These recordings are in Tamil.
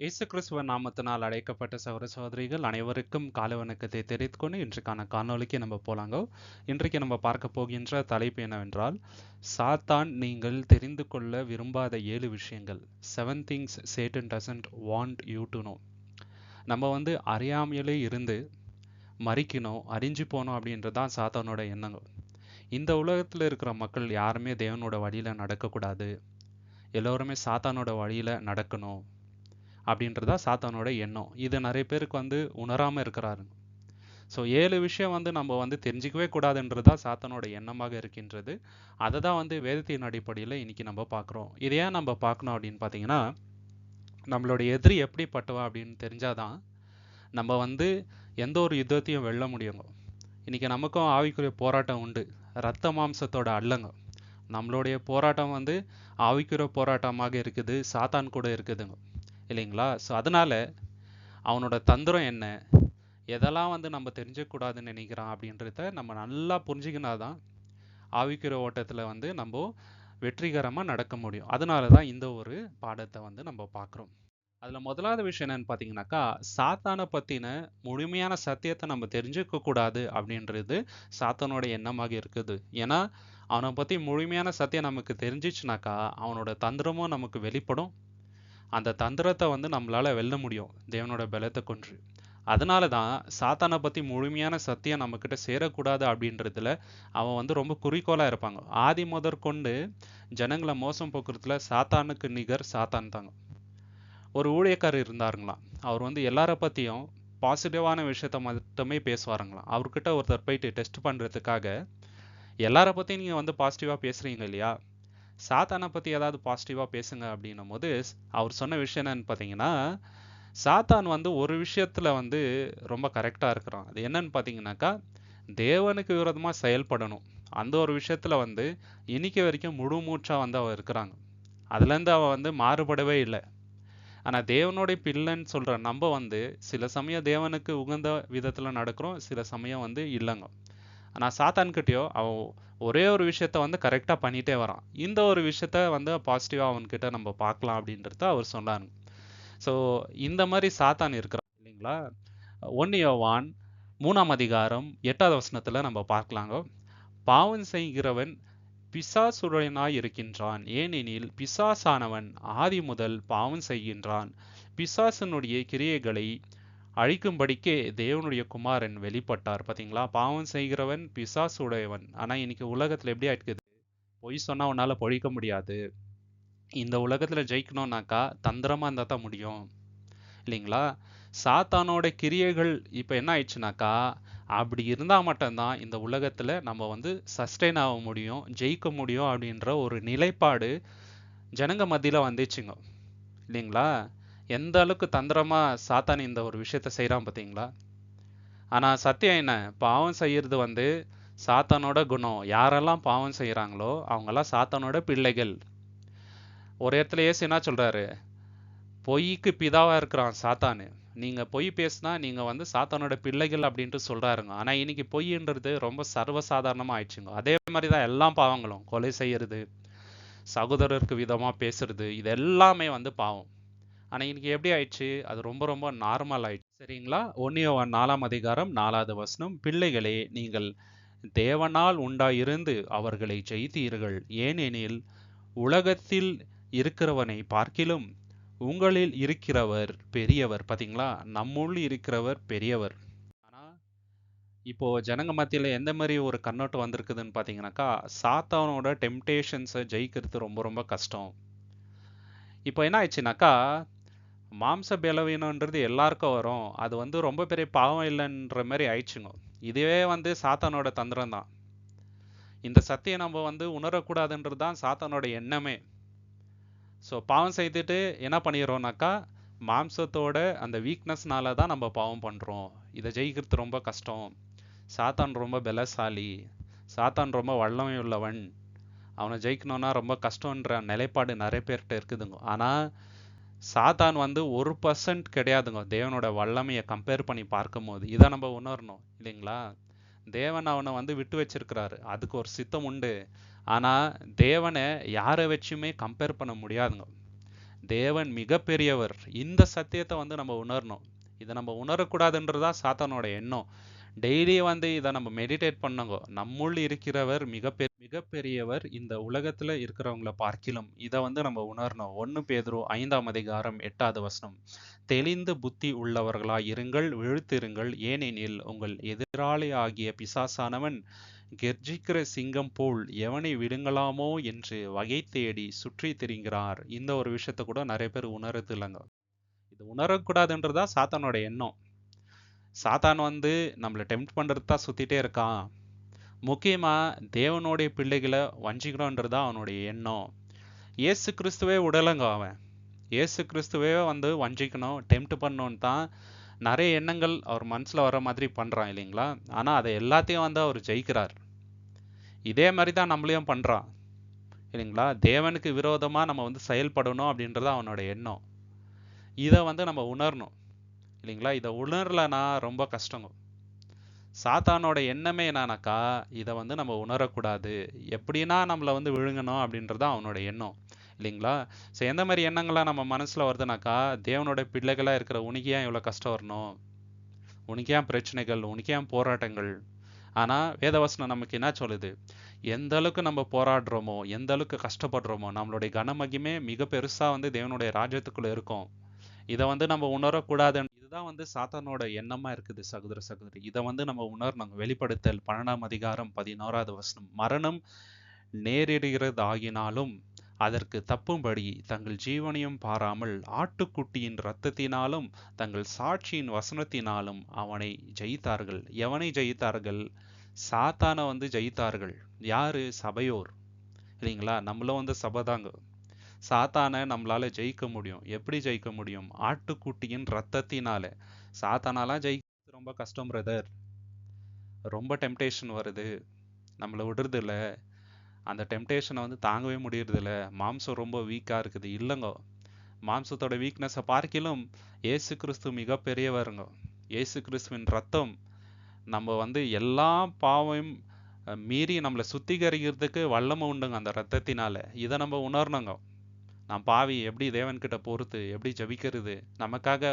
இயேசு கிறிஸ்துவ நாமத்தினால் அழைக்கப்பட்ட சகோதர சகோதரிகள் அனைவருக்கும் காலை வணக்கத்தை தெரிவித்துக் கொண்டு இன்றைக்கான காணொளிக்கு நம்ம போலாங்க. இன்றைக்கு நம்ம பார்க்க போகின்ற தலைப்பு என்னவென்றால், சாத்தான் நீங்கள் தெரிந்து கொள்ள விரும்பாத 7 விஷயங்கள். 7 things Satan doesn't want you to know. நம்ம அறியாமையிலே இருந்து மறிக்கணும், அறிஞ்சு போகணும் அப்படின்றது தான் சாத்தானோட எண்ணங்கள். இந்த உலகத்தில் இருக்கிற மக்கள் யாருமே தேவனோட வழியில் நடக்கக்கூடாது, எல்லோருமே சாத்தானோட வழியில் நடக்கணும் அப்படின்றதா சாத்தானோட எண்ணம். இது நிறைய பேருக்கு உணராமல் இருக்கிறாருங்க. ஸோ 7 விஷயம் நம்ம தெரிஞ்சிக்கவே கூடாதுன்றதா சாத்தானோட எண்ணமாக இருக்கின்றது. அதை தான் வேதத்தின் அடிப்படையில் இன்னைக்கு நம்ம பார்க்குறோம். இதை ஏன் நம்ம பார்க்கணும் அப்படின்னு பார்த்தீங்கன்னா, நம்மளோட எதிரி எப்படிப்பட்டவா அப்படின்னு தெரிஞ்சாதான் நம்ம எந்த ஒரு யுத்தத்தையும் வெல்ல முடியுங்க. இன்னைக்கு நமக்கும் ஆவிக்குரிய போராட்டம் உண்டு, ரத்த மாம்சத்தோட அல்லங்க. நம்மளுடைய போராட்டம் ஆவிக்குரிய போராட்டமாக இருக்குது, சாத்தான் கூட இருக்குதுங்க இல்லைங்களா? ஸோ அதனால அவனோட தந்திரம் என்ன, எதெல்லாம் நம்ம தெரிஞ்சுக்கூடாதுன்னு நினைக்கிறான் அப்படின்றத நம்ம நல்லா புரிஞ்சுக்கினாதான் ஆவிக்குரிய ஓட்டத்தில் நம்ம வெற்றிகரமாக நடக்க முடியும். அதனால தான் இந்த ஒரு பாடத்தை நம்ம பார்க்குறோம். அதில் முதலாவது விஷயம் என்னன்னு பார்த்தீங்கன்னாக்கா, சாத்தானை பற்றின முழுமையான சத்தியத்தை நம்ம தெரிஞ்சுக்க கூடாது அப்படின்றது சாத்தானோட எண்ணமாக இருக்குது. ஏன்னா அவனை பற்றி முழுமையான சத்தியம் நமக்கு தெரிஞ்சிச்சுனாக்கா அவனோட தந்திரமும் நமக்கு வெளிப்படும். அந்த தந்திரத்தை நம்மளால வெல்ல முடியும் தேவனோட பலத்தை கொன்று. அதனால தான் சாத்தானை பற்றி முழுமையான சத்தியம் நம்மக்கிட்ட சேரக்கூடாது அப்படின்றதுல அவன் ரொம்ப குறிக்கோளாக இருப்பாங்க. ஆதி முதற்கொண்டு ஜனங்களை மோசம் போக்குறதுல சாத்தானுக்கு நிகர் சாத்தான் தாங்க. ஒரு ஊழியக்காரர் இருந்தாருங்களாம். அவர் எல்லாரை பற்றியும் பாசிட்டிவான விஷயத்த மட்டுமே பேசுவாருங்களாம். அவர்கிட்ட ஒருத்தர் போயிட்டு டெஸ்ட் பண்ணுறதுக்காக, எல்லாரை பற்றியும் நீங்கள் பாசிட்டிவாக பேசுகிறீங்க இல்லையா, சாத்தானை பற்றி ஏதாவது பாசிட்டிவாக பேசுங்க அப்படின்னும் போது அவர் சொன்ன விஷயம் என்னன்னு பார்த்தீங்கன்னா, சாத்தான் ஒரு விஷயத்தில் ரொம்ப கரெக்டாக இருக்கிறான். அது என்னன்னு பார்த்தீங்கன்னாக்கா, தேவனுக்கு விரோதமாக செயல்படணும். அந்த ஒரு விஷயத்தில் இன்னைக்கு வரைக்கும் முழு மூச்சாக அவன் இருக்கிறாங்க. அதுலேருந்து அவன் மாறுபடவே இல்லை. ஆனால் தேவனுடைய பிள்ளைன்னு சொல்கிற நம்ம சில சமயம் தேவனுக்கு உகந்த விதத்தில் நடக்கிறோம், சில சமயம் இல்லைங்க. ஆனால் சாத்தான்கிட்டயோ அவன் ஒரே ஒரு விஷயத்த கரெக்டாக பண்ணிகிட்டே வரான். இந்த ஒரு விஷயத்த பாசிட்டிவாக அவன்கிட்ட நம்ம பார்க்கலாம் அப்படின்றத அவர் சொன்னாங்க. ஸோ இந்த மாதிரி சாத்தான் இருக்கிறான் இல்லைங்களா? 1 யோவான் 3ஆம் அதிகாரம் 8வது வசனத்தில் நம்ம பார்க்கலாங்க. பாவம் செய்கிறவன் பிசாசுடனாய் இருக்கின்றான், ஏனெனில் பிசாசானவன் ஆதி முதல் பாவம் செய்கின்றான். பிசாசனுடைய கிரியைகளை அழிக்கும்படிக்கே தேவனுடைய குமாரன் வெளிப்பட்டார். பார்த்தீங்களா, பாவம் செய்கிறவன் பிசாசுடையவன். ஆனால் இன்னைக்கு உலகத்தில் எப்படி ஆயிடுக்குது, பொய் சொன்னா உன்னால பொழிக்க முடியாது. இந்த உலகத்தில் ஜெயிக்கணும்னாக்கா தந்திரமா இருந்தால் தான் முடியும் இல்லைங்களா? சாத்தானோட கிரியைகள் இப்போ என்ன ஆயிடுச்சுனாக்கா, அப்படி இருந்தால் மட்டும்தான் இந்த உலகத்தில் நம்ம சஸ்டெயின் ஆக முடியும், ஜெயிக்க முடியும் அப்படின்ற ஒரு நிலைப்பாடு ஜனங்க மத்தியில் வந்துச்சுங்க இல்லைங்களா? எந்த அளவுக்கு தந்திரமாக சாத்தான் இந்த ஒரு விஷயத்த செய்கிறான் பார்த்தீங்களா? ஆனால் சத்தியம் என்ன, பாவம் செய்கிறது சாத்தானோட குணம். யாரெல்லாம் பாவம் செய்கிறாங்களோ அவங்கெல்லாம் சாத்தானோட பிள்ளைகள். ஒரு இடத்துல ஏசு என்ன சொல்கிறாரு, பொய்க்கு பிதாவாக இருக்கிறான் சாத்தானு. நீங்கள் பொய் பேசினா நீங்கள் சாத்தானோட பிள்ளைகள் அப்படின்ட்டு சொல்கிறாருங்க. ஆனால் இன்னைக்கு பொய்ன்றது ரொம்ப சர்வசாதாரணமாக ஆயிடுச்சுங்க. அதே மாதிரி தான் எல்லா பாவங்களும், கொலை செய்கிறது, சகோதரருக்கு விதமாக பேசுறது, இது எல்லாமே பாவம். ஆனால் இன்னைக்கு எப்படி ஆயிடுச்சு, அது ரொம்ப ரொம்ப நார்மல் ஆயிடுச்சு சரிங்களா? 1 யோவான் 4ஆம் அதிகாரம் 4வது வசனம், பிள்ளைகளே நீங்கள் தேவனால் உண்டாயிருந்து அவர்களை ஜெயித்தீர்கள், ஏனெனில் உலகத்தில் இருக்கிறவனை பார்க்கிலும் உங்களில் இருக்கிறவர் பெரியவர். பார்த்தீங்களா, நம்முள் இருக்கிறவர் பெரியவர். ஆனால் இப்போ ஜனங்க மத்தியில் எந்த மாதிரி ஒரு கண்ணோட்டம் வந்திருக்குதுன்னு பார்த்தீங்கன்னாக்கா, சாத்தானோட டெம்டேஷன்ஸை ஜெயிக்கிறது ரொம்ப ரொம்ப கஷ்டம். இப்போ என்ன ஆயிடுச்சுனாக்கா, மாம்ச பலவீனன்றது எல்லாருக்கும் வரும், அது ரொம்ப பெரிய பாவம் இல்லைன்ற மாதிரி ஆயிடுச்சுங்க. இதுவே சாத்தானோட தந்திரம் தான். இந்த சத்தியம் நம்ம உணரக்கூடாதுன்றது தான் சாத்தானோட எண்ணமே. ஸோ பாவம் செய்துட்டு என்ன பண்ணிடுறோம்னாக்கா, மாம்சத்தோட அந்த வீக்னஸ்னால தான் நம்ம பாவம் பண்ணுறோம். இதை ஜெயிக்கிறது ரொம்ப கஷ்டம், சாத்தான் ரொம்ப பலசாலி, சாத்தான் ரொம்ப வல்லமை உள்ளவன், அவனை ஜெயிக்கணும்னா ரொம்ப கஷ்டன்ற நிலைப்பாடு நிறைய பேர்கிட்ட இருக்குதுங்க. ஆனால் சாத்தான் 1% கிடையாதுங்க தேவனோட வல்லமையை கம்பேர் பண்ணி பார்க்கும் போது. இதை நம்ம உணரணும் இல்லைங்களா? தேவன் அவனை விட்டு வச்சிருக்கிறாரு, அதுக்கு ஒரு சித்தம் உண்டு. ஆனால் தேவனை யாரை வச்சுமே கம்பேர் பண்ண முடியாதுங்க. தேவன் மிகப்பெரியவர். இந்த சத்தியத்தை வந்து நம்ம உணரணும். இதை நம்ம உணரக்கூடாதுன்றதா சாத்தானோட எண்ணம். டெய்லி வந்து இதை நம்ம மெடிடேட் பண்ணுங்க. நம்முள் இருக்கிறவர் மிகப்பெரியவர் இந்த உலகத்துல இருக்கிறவங்கள பார்க்கிலும். இதை வந்து நம்ம உணரணும். 1 பேதுரு 5ஆம் அதிகாரம் 8வது வசனம். தெளிந்து புத்தி உள்ளவர்களாய் இருங்கள், விழித்திருங்கள், ஏனெனில் உங்கள் எதிராளி ஆகிய பிசாசானவன் கெர்ச்சிக்கிற சிங்கம் போல் எவனை விழுங்கலாமோ என்று வகை தேடி சுற்றி திரிகிறார். இந்த ஒரு விஷயத்த கூட நிறைய பேர் உணர்றது இல்லைங்க. இது உணரக்கூடாதுன்றதா சாத்தானோட எண்ணம். சாத்தான் வந்து நம்மளை டெம்ப்ட் பண்றது தான் சுத்திட்டே இருக்கான். முக்கியமா தேவனுடைய பிள்ளைகளை வஞ்சிக்கணும்ன்றது தான் அவனுடைய எண்ணம். இயேசு கிறிஸ்துவே விடலைங்க அவன். இயேசு கிறிஸ்துவே வந்து வஞ்சிக்கணும், டெம்ப்ட் பண்ணணும்னு தான் நிறைய எண்ணங்கள் அவர் மனசுல வர மாதிரி பண்றான் இல்லைங்களா? ஆனா அதை எல்லாத்தையும் வந்து அவர் ஜெயிக்கிறார். இதே மாதிரி தான் நம்மளையும் பண்றான் இல்லைங்களா? தேவனுக்கு விரோதமா நம்ம வந்து செயல்படணும் அப்படின்றது அவனோட எண்ணம். இதை வந்து நம்ம உணரணும் இல்லைங்களா? இதை உணரலைன்னா ரொம்ப கஷ்டங்க. சாத்தானோட எண்ணமே என்னன்னாக்கா, இதை வந்து நம்ம உணரக்கூடாது, எப்படின்னா நம்மளை வந்து விழுங்கணும் அப்படின்றது அவனோட எண்ணம் இல்லைங்களா? ஸோ எந்த மாதிரி எண்ணங்கள்லாம் நம்ம மனசுல வருதுனாக்கா, தேவனோட பிள்ளைகளா இருக்கிற உனக்கு ஏன் இவ்வளோ கஷ்டம் வரணும், உனக்கு ஏன் பிரச்சனைகள், உனக்கு ஏன் போராட்டங்கள்? ஆனா வேதவசனம் நமக்கு என்ன சொல்லுது? எந்த அளவுக்கு நம்ம போராடுறோமோ, எந்த அளவுக்கு கஷ்டப்படுறோமோ, நம்மளுடைய கனமகிமே மிக பெருசா வந்து தேவனுடைய ராஜ்யத்துக்குள்ள இருக்கும். இதை வந்து நம்ம உணரக்கூடாது. இதுதான் வந்து சாத்தானோட எண்ணமா இருக்குது சகோதர சகோதரி. இதை வந்து நம்ம உணரணும். வெளிப்படுத்தல் 12ஆம் அதிகாரம் 11வது வசனம். மரணம் நேரிடுகிறதாகினாலும் அதற்கு தப்பும்படி தங்கள் ஜீவனையும் பாராமல் ஆட்டுக்குட்டியின் இரத்தத்தினாலும் தங்கள் சாட்சியின் வசனத்தினாலும் அவனை ஜெயித்தார்கள். எவனை ஜெயித்தார்கள்? சாத்தானை வந்து ஜெயித்தார்கள். யாரு? சபையோர் இல்லைங்களா? நம்மளும் வந்து சபைதாங்க. சாத்தானை நம்மளால ஜெயிக்க முடியும். எப்படி ஜெயிக்க முடியும்? ஆட்டுக்குட்டியின் ரத்தத்தினால. சாத்தானாலாம் ஜெயிக்கிறது ரொம்ப கஷ்டம் பிரதர். ரொம்ப டெம்டேஷன் வருது, நம்மளை விடுறது இல்லை. அந்த டெம்டேஷனை வந்து தாங்கவே முடியறது இல்லை. மாம்சம் ரொம்ப வீக்கா இருக்குது. இல்லைங்க, மாம்சத்தோட வீக்னஸை பார்க்கிலும் இயேசு கிறிஸ்து மிக பெரியவருங்க. இயேசு கிறிஸ்துவின் ரத்தம் நம்ம வந்து எல்லா பாவையும் மீறி நம்மளை சுத்திகரிக்கிறதுக்கு வல்லமை உண்டுங்க அந்த ரத்தத்தினால. இதை நம்ம உணரணுங்க. நான் பாவி, எப்படி தேவன்கிட்ட பொறுத்து எப்படி ஜபிக்கிறது? நமக்காக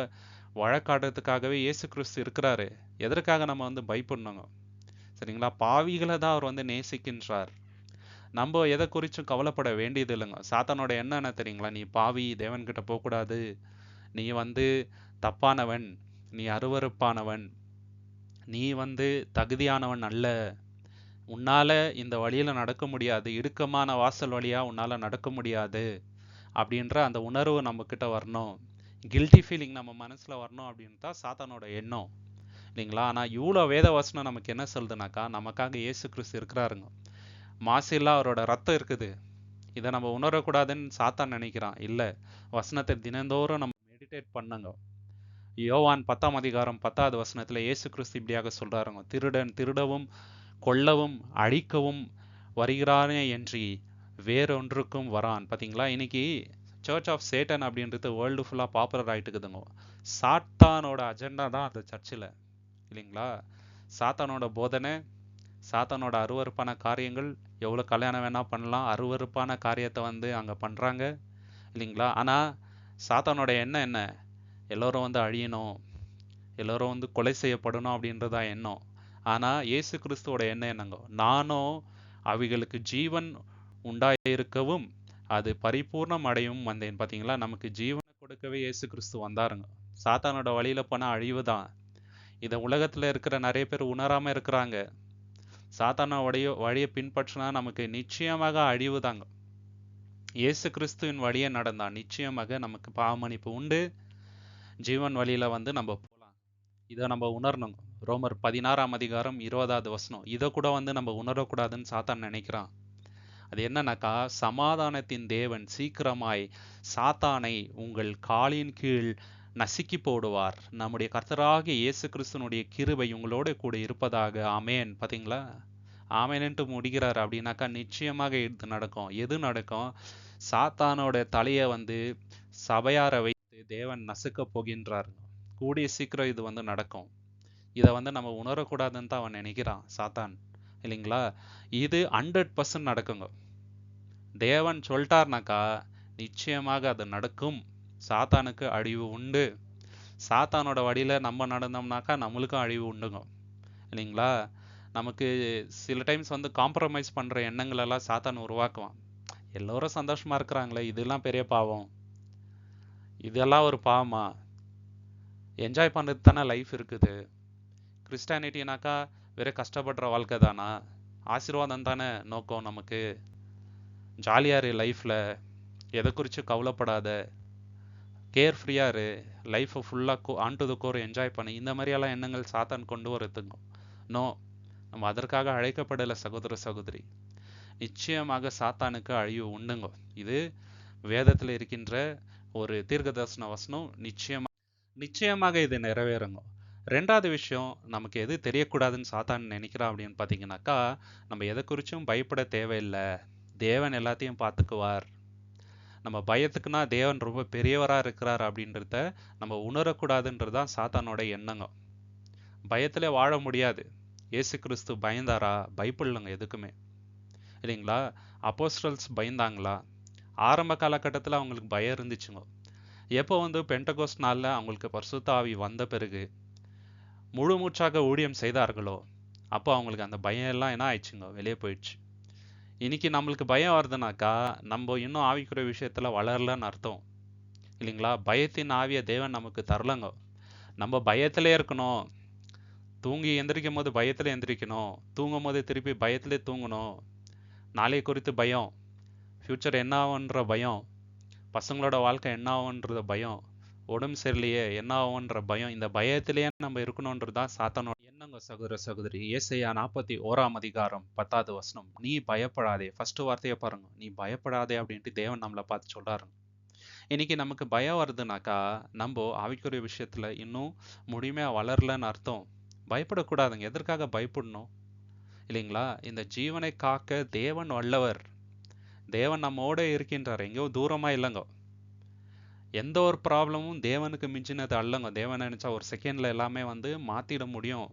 வழக்காடுறதுக்காகவே இயேசு கிறிஸ்து இருக்கிறாரு. எதற்காக நம்ம வந்து பயப்படணுங்க? சரிங்களா? பாவிகளை தான் அவர் வந்து நேசிக்கின்றார். நம்ம எதை குறிச்சும் கவலைப்பட வேண்டியது இல்லைங்க. சாத்தானோட எண்ணம் என்ன தெரியுங்களா? நீ பாவி, தேவன்கிட்ட போகக்கூடாது, நீ வந்து தப்பானவன், நீ அருவருப்பானவன், நீ வந்து தகுதியானவன் அல்ல, உன்னால இந்த வழியில நடக்க முடியாது, இடுக்கமான வாசல் வழியா உன்னால நடக்க முடியாது அப்படின்ற அந்த உணர்வு நம்ம கிட்ட வரணும். கில்ட்டி ஃபீலிங் நம்ம மனசுல வரணும் அப்படின்னு தான் சாத்தானோட எண்ணம் இல்லைங்களா? ஆனா இவ்வளோ வேத வசனம் நமக்கு என்ன சொல்லுதுனாக்கா, நமக்காக இயேசு கிறிஸ்து இருக்கிறாருங்க. மாசில்லா அவரோட ரத்தம் இருக்குது. இதை நம்ம உணரக்கூடாதுன்னு சாத்தான் நினைக்கிறான். இல்லை, வசனத்தை தினந்தோறும் நம்ம மெடிடேட் பண்ணுங்க. யோவான் 10ஆம் அதிகாரம் 10வது வசனத்துல இயேசு கிறிஸ்து இப்படியாக சொல்றாருங்க. திருடன் திருடவும் கொல்லவும் அழிக்கவும் வருகிறானே என்று வேறொன்றுக்கும் வரான். பார்த்தீங்களா? இன்னைக்கு சர்ச் ஆஃப் சேட்டன் அப்படின்றது வேர்ல்டு ஃபுல்லாக பாப்புலர் ஆகிட்டு இருக்குதுங்க. சாத்தானோட அஜெண்டா தான் அந்த சர்ச்சில் இல்லைங்களா? சாத்தானோட போதனை, சாத்தானோட அருவருப்பான காரியங்கள். எவ்வளோ கல்யாணம் வேணால் பண்ணலாம், அருவருப்பான காரியத்தை வந்து அங்கே பண்ணுறாங்க இல்லைங்களா? ஆனால் சாத்தானோட எண்ணம் என்ன? எல்லோரும் வந்து அழியணும், எல்லோரும் வந்து கொலை செய்யப்படணும் அப்படின்றதா எண்ணம். ஆனால் இயேசு கிறிஸ்துவோட எண்ணம் என்னங்க? நானும் அவைகளுக்கு ஜீவன் உண்டாயிருக்கவும் அது பரிபூர்ணம் அடையும் வந்தேன். பார்த்தீங்களா? நமக்கு ஜீவனை கொடுக்கவே இயேசு கிறிஸ்து வந்தாருங்க. சாத்தானோட வழியில போனால் அழிவு தான். இதை உலகத்தில் இருக்கிற நிறைய பேர் உணராம இருக்கிறாங்க. சாத்தானோட வழியை பின்பற்றினா நமக்கு நிச்சயமாக அழிவு தாங்க. இயேசு கிறிஸ்துவின் வழியை நடந்தா நிச்சயமாக நமக்கு பாவமன்னிப்பு உண்டு, ஜீவன் வழியில வந்து நம்ம போகலாம். இதை நம்ம உணரணுங்க. ரோமர் 16ஆம் அதிகாரம் 20வது வசனம். இதை கூட வந்து நம்ம உணரக்கூடாதுன்னு சாத்தான் நினைக்கிறான். அது என்னன்னாக்கா, சமாதானத்தின் தேவன் சீக்கிரமாய் சாத்தானை உங்கள் காலின் கீழ் நசுக்கி போடுவார். நம்முடைய கர்த்தராகிய இயேசு கிறிஸ்துனுடைய கிருபை உங்களோட கூட இருப்பதாக. ஆமேன். பார்த்தீங்களா? ஆமேன்ட்டு முடிக்கிறார். அப்படின்னாக்கா நிச்சயமாக இது நடக்கும். எது நடக்கும்? சாத்தானோட தலையை வந்து சபையார வைத்து தேவன் நசுக்க போகின்றார். கூடிய சீக்கிரம் இது வந்து நடக்கும். இதை வந்து நம்ம உணரக்கூடாதுன்னு தான் அவன் நினைக்கிறான், சாத்தான் இல்லைங்களா? இது 100% நடக்குங்க. தேவன் சொல்லிட்டார்னாக்கா நிச்சயமாக அது நடக்கும். சாத்தானுக்கு அழிவு உண்டு. சாத்தானோட வழியில நம்ம நடந்தோம்னாக்கா நம்மளுக்கும் அழிவு உண்டுங்க, இல்லைங்களா? நமக்கு சில டைம்ஸ் வந்து காம்ப்ரமைஸ் பண்ற எண்ணங்கள் எல்லாம் சாத்தான் உருவாக்குவான். எல்லோரும் சந்தோஷமா இருக்கிறாங்களே, இதெல்லாம் பெரிய பாவம், இதெல்லாம் ஒரு பாவமா? என்ஜாய் பண்ணுறது தானே லைஃப் இருக்குது. கிறிஸ்டானிட்டினாக்கா வெறும் கஷ்டப்படுற வாழ்க்கை தானா? ஆசீர்வாதம் தானே நோக்கம் நமக்கு. ஜாலியாக இரு லைஃப்பில், எதை குறித்து கவலைப்படாத, கேர் ஃப்ரீயாக இரு, லைஃப்பை ஃபுல்லாக on to the core enjoy பண்ணி, இந்த மாதிரியெல்லாம் எண்ணங்கள் சாத்தான் கொண்டு வரதுங்க. நோ, நம்ம அதற்காக அழைக்கப்படலை சகோதர சகோதரி. நிச்சயமாக சாத்தானுக்கு அழிவு உண்டுங்க. இது வேதத்தில் இருக்கின்ற ஒரு தீர்க்கதரிசன வசனம். நிச்சயமாக இது நிறைவேறுங்க. ரெண்டாவது விஷயம், நமக்கு எது தெரியக்கூடாதுன்னு சாத்தான் நினைக்கிறான் அப்படின்னு பார்த்தீங்கன்னாக்கா, நம்ம எதை குறிச்சும் பயப்பட தேவையில்லை, தேவன் எல்லாத்தையும் பார்த்துக்குவார். நம்ம பயத்துக்குன்னா தேவன் ரொம்ப பெரியவராக இருக்கிறார் அப்படின்றத நம்ம உணரக்கூடாதுன்றதுதான் சாத்தானோட எண்ணங்க. பயத்திலே வாழ முடியாது. இயேசு கிறிஸ்து பயந்தாரா? பயப்படலங்க எதுக்குமே, இல்லைங்களா? அப்போஸ்டல்ஸ் பயந்தாங்களா? ஆரம்ப காலகட்டத்தில் அவங்களுக்கு பயம் இருந்துச்சுங்க. எப்போ வந்து பெண்டகோஸ்ட் நாளில் அவங்களுக்கு பரிசுத்த ஆவி வந்த பிறகு முழு மூச்சாக ஊழியம் செய்தார்களோ, அப்போ அவங்களுக்கு அந்த பயம் எல்லாம் என்ன ஆயிடுச்சுங்க, வெளியே போயிடுச்சு. இன்னைக்கு நம்மளுக்கு பயம் வருதுனாக்கா நம்ம இன்னும் ஆவிக்குரிய விஷயத்துல வளரலன்னு அர்த்தம், இல்லைங்களா? பயத்தின் ஆவிய தேவன் நமக்கு தரலங்க. நம்ம பயத்திலே இருக்கணும். தூங்கி எந்திரிக்கும் போது பயத்துல எந்திரிக்கணும், தூங்கும் போது திருப்பி பயத்திலே தூங்கணும். நாளை குறித்து பயம், ஃப்யூச்சர் என்ன ஆகுன்ற பயம், பசங்களோட வாழ்க்கை என்ன ஆகுன்ற பயம், உடம்பு சரியில்லையே என்ன ஆகுன்ற பயம். இந்த பயத்திலேயே நம்ம இருக்கணும்ன்றதுதான் சாத்தானோட எண்ணங்க சகோதர சகோதரி. ஏசாயா 41:10 வசனம், நீ பயப்படாதே. ஃபர்ஸ்ட் வார்த்தையை பாருங்க, நீ பயப்படாதே அப்படின்ட்டு தேவன் நம்மளை பார்த்து சொல்றாருங்க. இன்னைக்கு நமக்கு பயம் வருதுனாக்கா நம்ம ஆவிக்குரிய விஷயத்துல இன்னும் முழுமையா வளரலன்னு அர்த்தம். பயப்படக்கூடாதுங்க. எதற்காக பயப்படணும், இல்லைங்களா? இந்த ஜீவனை காக்க தேவன் வல்லவர். தேவன் நம்மோட இருக்கின்றார், எங்கேயோ தூரமா இல்லைங்க. எந்த ஒரு ப்ராப்ளமும் தேவனுக்கு மிஞ்சினது அல்லங்க. தேவன் நினைச்சா ஒரு செகண்ட்ல எல்லாமே வந்து மாத்திட முடியும்.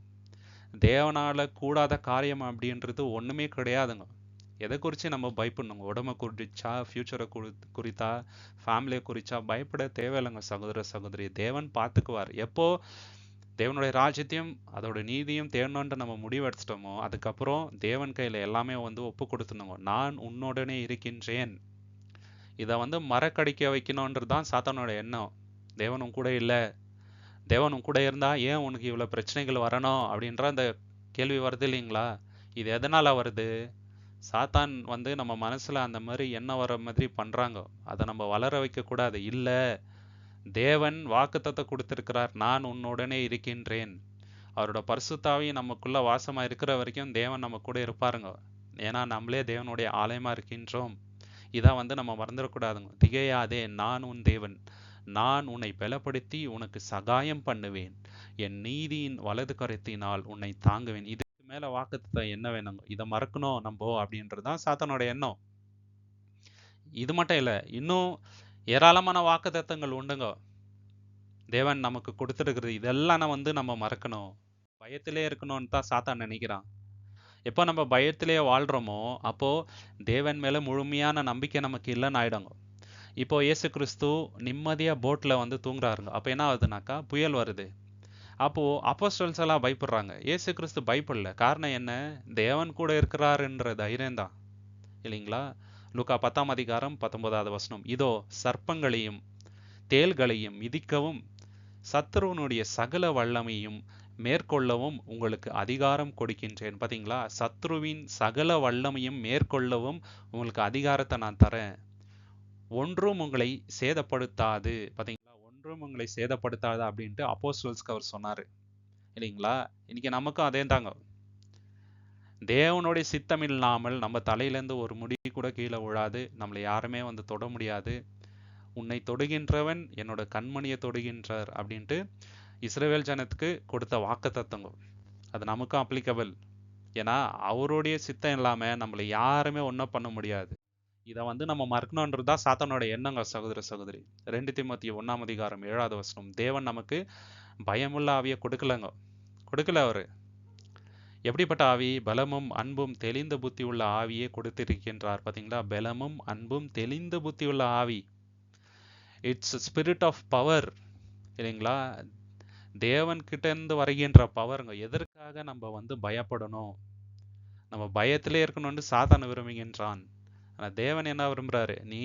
தேவனால கூடாத காரியம் அப்படின்றது ஒண்ணுமே கிடையாதுங்க. எதை குறித்து நம்ம பயப்படணுங்க? உடம்பை குறிச்சா, ஃபியூச்சரை குறித்தா, ஃபேமிலியை குறிச்சா பயப்பட தேவையில்லைங்க சகோதர சகோதரி. தேவன் பார்த்துக்குவார். எப்போ தேவனுடைய ராஜ்யத்தையும் அதோட நீதியும் தேடணுன்ட்டு நம்ம முடிவெடுத்துட்டோமோ, அதுக்கப்புறம் தேவன் கையில் எல்லாமே வந்து ஒப்பு கொடுத்துணுங்க. நான் உன்னுடனே இருக்கின்றேன். இதை வந்து மறக்கடிக்க வைக்கணுன்றது தான் சாத்தானோட எண்ணம். தேவன் உன் கூட இல்லை, தேவன் உன் கூட இருந்தா ஏன் உனக்கு இவ்வளோ பிரச்சனைகள் வரணும் அப்படின்ற அந்த கேள்வி வருது, இல்லைங்களா? இது எதனால வருது? சாத்தான் வந்து நம்ம மனசுல அந்த மாதிரி எண்ணம் வர மாதிரி பண்றாங்க. அதை நம்ம வளர வைக்க கூடாது. இல்ல, தேவன் வாக்குத்தத்தத்தை கொடுத்திருக்கிறார், நான் உன்னுடனே இருக்கின்றேன். அவரோட பரிசுத்தாவி நமக்குள்ள வாசமா இருக்கிற வரைக்கும் தேவன் நம்ம கூட இருப்பாருங்க. ஏன்னா நம்மளே தேவனுடைய ஆலயமா இருக்கின்றோம். இதான் வந்து நம்ம மறந்துடக்கூடாதுங்க. திகையாதே, நான் உன் தேவன், நான் உன்னை பலப்படுத்தி உனக்கு சகாயம் பண்ணுவேன், என் நீதியின் வலது கரத்தினால் உன்னை தாங்குவேன். இதுக்கு மேல வாக்குத்தத்தம் என்ன வேணுங்க? இதை மறக்கணும் நம்ம அப்படின்றதுதான் சாத்தானோட எண்ணம். இது மட்டும் இல்ல, இன்னும் ஏராளமான வாக்குத்தத்தங்கள் உண்டுங்க தேவன் நமக்கு கொடுத்துருக்குறது. இதெல்லாம் வந்து நம்ம மறக்கணும், பயத்திலே இருக்கணும்னு தான் சாத்தான் நினைக்கிறான். எப்போ நம்ம பயத்திலே வாழ்றோமோ அப்போ தேவன் மேல முழுமையான நம்பிக்கை நமக்கு இல்லைன்னு ஆயிடுங்க. இப்போ இயேசு கிறிஸ்து நிம்மதியா போட்ல வந்து தூங்குறாருங்க. அப்போ என்ன ஆகுதுனாக்கா புயல் வருது. அப்போ அப்போஸ்தலர்ஸ் எல்லாம் பயப்படுறாங்க. இயேசு கிறிஸ்து பயப்படல. காரணம் என்ன? தேவன் கூட இருக்கிறாருன்ற தைரியம் தான், இல்லைங்களா? லூக்கா 10:19 வசனம், இதோ சர்ப்பங்களையும் தேள்களையும் மிதிக்கவும் சத்துருவனுடைய சகல வல்லமையும் மேற்கொள்ளவும் உங்களுக்கு அதிகாரம் கொடுக்கின்றேன். பாத்தீங்களா? சத்ருவின் சகல வல்லமையும் மேற்கொள்ளவும் உங்களுக்கு அதிகாரத்தை நான் தரேன். ஒன்றும் உங்களை சேதப்படுத்தாது. பாத்தீங்களா? ஒன்றும் உங்களை சேதப்படுத்தாது அப்படின்ட்டு அப்போஸ்தலர்ஸ்க்கு அவர் சொன்னாரு, இல்லைங்களா? இன்னைக்கு நமக்கும் அதே தாங்க. தேவனுடைய சித்தம் இல்லாமல் நம்ம தலையிலேருந்து ஒரு முடி கூட கீழே விழாது. நம்மளை யாருமே வந்து தொட முடியாது. உன்னை தொடுகின்றவன் என்னோட கண்மணியை தொடுகின்றார் அப்படின்ட்டு இஸ்ரவேல் ஜனத்துக்கு கொடுத்த வாக்குத்தத்தங்க. அது நமக்கும் அப்ளிகபிள். ஏன்னா அவருடைய சித்தம் இல்லாம நம்மளை யாருமே ஒன்றும் பண்ண முடியாது. இதை வந்து நம்ம மறக்கணுன்றது தான் சாத்தானோட எண்ணங்க சகோதர சகோதரி. 2 தீமோத்தேயு 1:7 வசனம், தேவன் நமக்கு பயமுள்ள ஆவியை கொடுக்கல அவரு. எப்படிப்பட்ட ஆவி? பலமும் அன்பும் தெளிந்த புத்தி உள்ள ஆவியை கொடுத்திருக்கின்றார். பாத்தீங்களா? பலமும் அன்பும் தெளிந்த புத்தி உள்ள ஆவி. இட்ஸ் ஸ்பிரிட் ஆஃப் பவர், இல்லைங்களா? தேவன் கிட்ட இருந்து வருகின்ற பவருங்க. எதற்காக நம்ம வந்து பயப்படணும்? நம்ம பயத்திலே இருக்கணும்னு சாத்தான் விரும்புகின்றான். ஆனா தேவன் என்ன விரும்புறாரு? நீ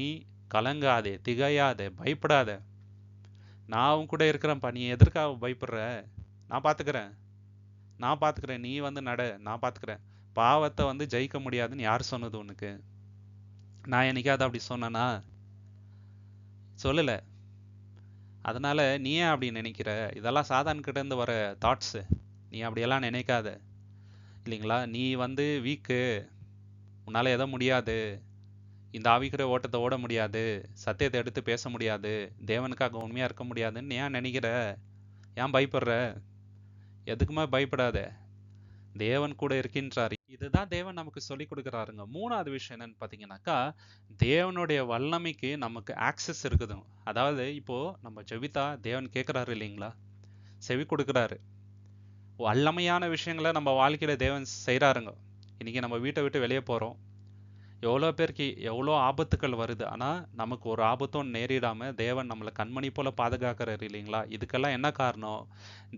கலங்காதே, திகையாதே, பயப்படாத. நான் உன் கூட இருக்கிறேன்ப்பா. நீ எதற்காக பயப்படுற? நான் பாத்துக்கிறேன், நான் பாத்துக்கிறேன். நீ வந்து நட, நான் பாத்துக்கிறேன். பாவத்தை வந்து ஜெயிக்க முடியாதுன்னு யார் சொன்னது உனக்கு? நான் என்னைக்காவது அப்படி சொன்னேனா? சொல்லல. அதனால நீ ஏன் அப்படி நினைக்கிற? இதெல்லாம் சாத்தான் கிட்ட இருந்து வர தாட்ஸ். நீ அப்படியெல்லாம் நினைக்காத, இல்லைங்களா? நீ வந்து வீக்கு, உன்னால எதோ முடியாது, இந்த ஆவிக்குரிய ஓட்டத்தை ஓட முடியாது, சத்தியத்தை எடுத்து பேச முடியாது, தேவனுக்காக உண்மையா இருக்க முடியாதுன்னு ஏன் நினைக்கிற? ஏன் பயப்படுற? எதுக்குமே பயப்படாத. தேவன் கூட இருக்கின்றார். இதுதான் தேவன் நமக்கு சொல்லி கொடுக்குறாருங்க. மூணாவது விஷயம் என்னன்னு பார்த்தீங்கன்னாக்கா, தேவனுடைய வல்லமைக்கு நமக்கு ஆக்சஸ் இருக்குதுங்க. அதாவது இப்போ நம்ம ஜெபித்தா தேவன் கேட்குறாரு இல்லைங்களா? செவி கொடுக்குறாரு. வல்லமையான விஷயங்களை நம்ம வாழ்க்கையில தேவன் செய்கிறாருங்க. இன்னைக்கு நம்ம வீட்டை விட்டு வெளியே போகிறோம். எவ்வளோ பேருக்கு எவ்வளோ ஆபத்துக்கள் வருது. ஆனால் நமக்கு ஒரு ஆபத்தும் நேரிடாம தேவன் நம்மளை கண்மணி போல பாதுகாக்கிறாரு இல்லைங்களா? இதுக்கெல்லாம் என்ன காரணம்?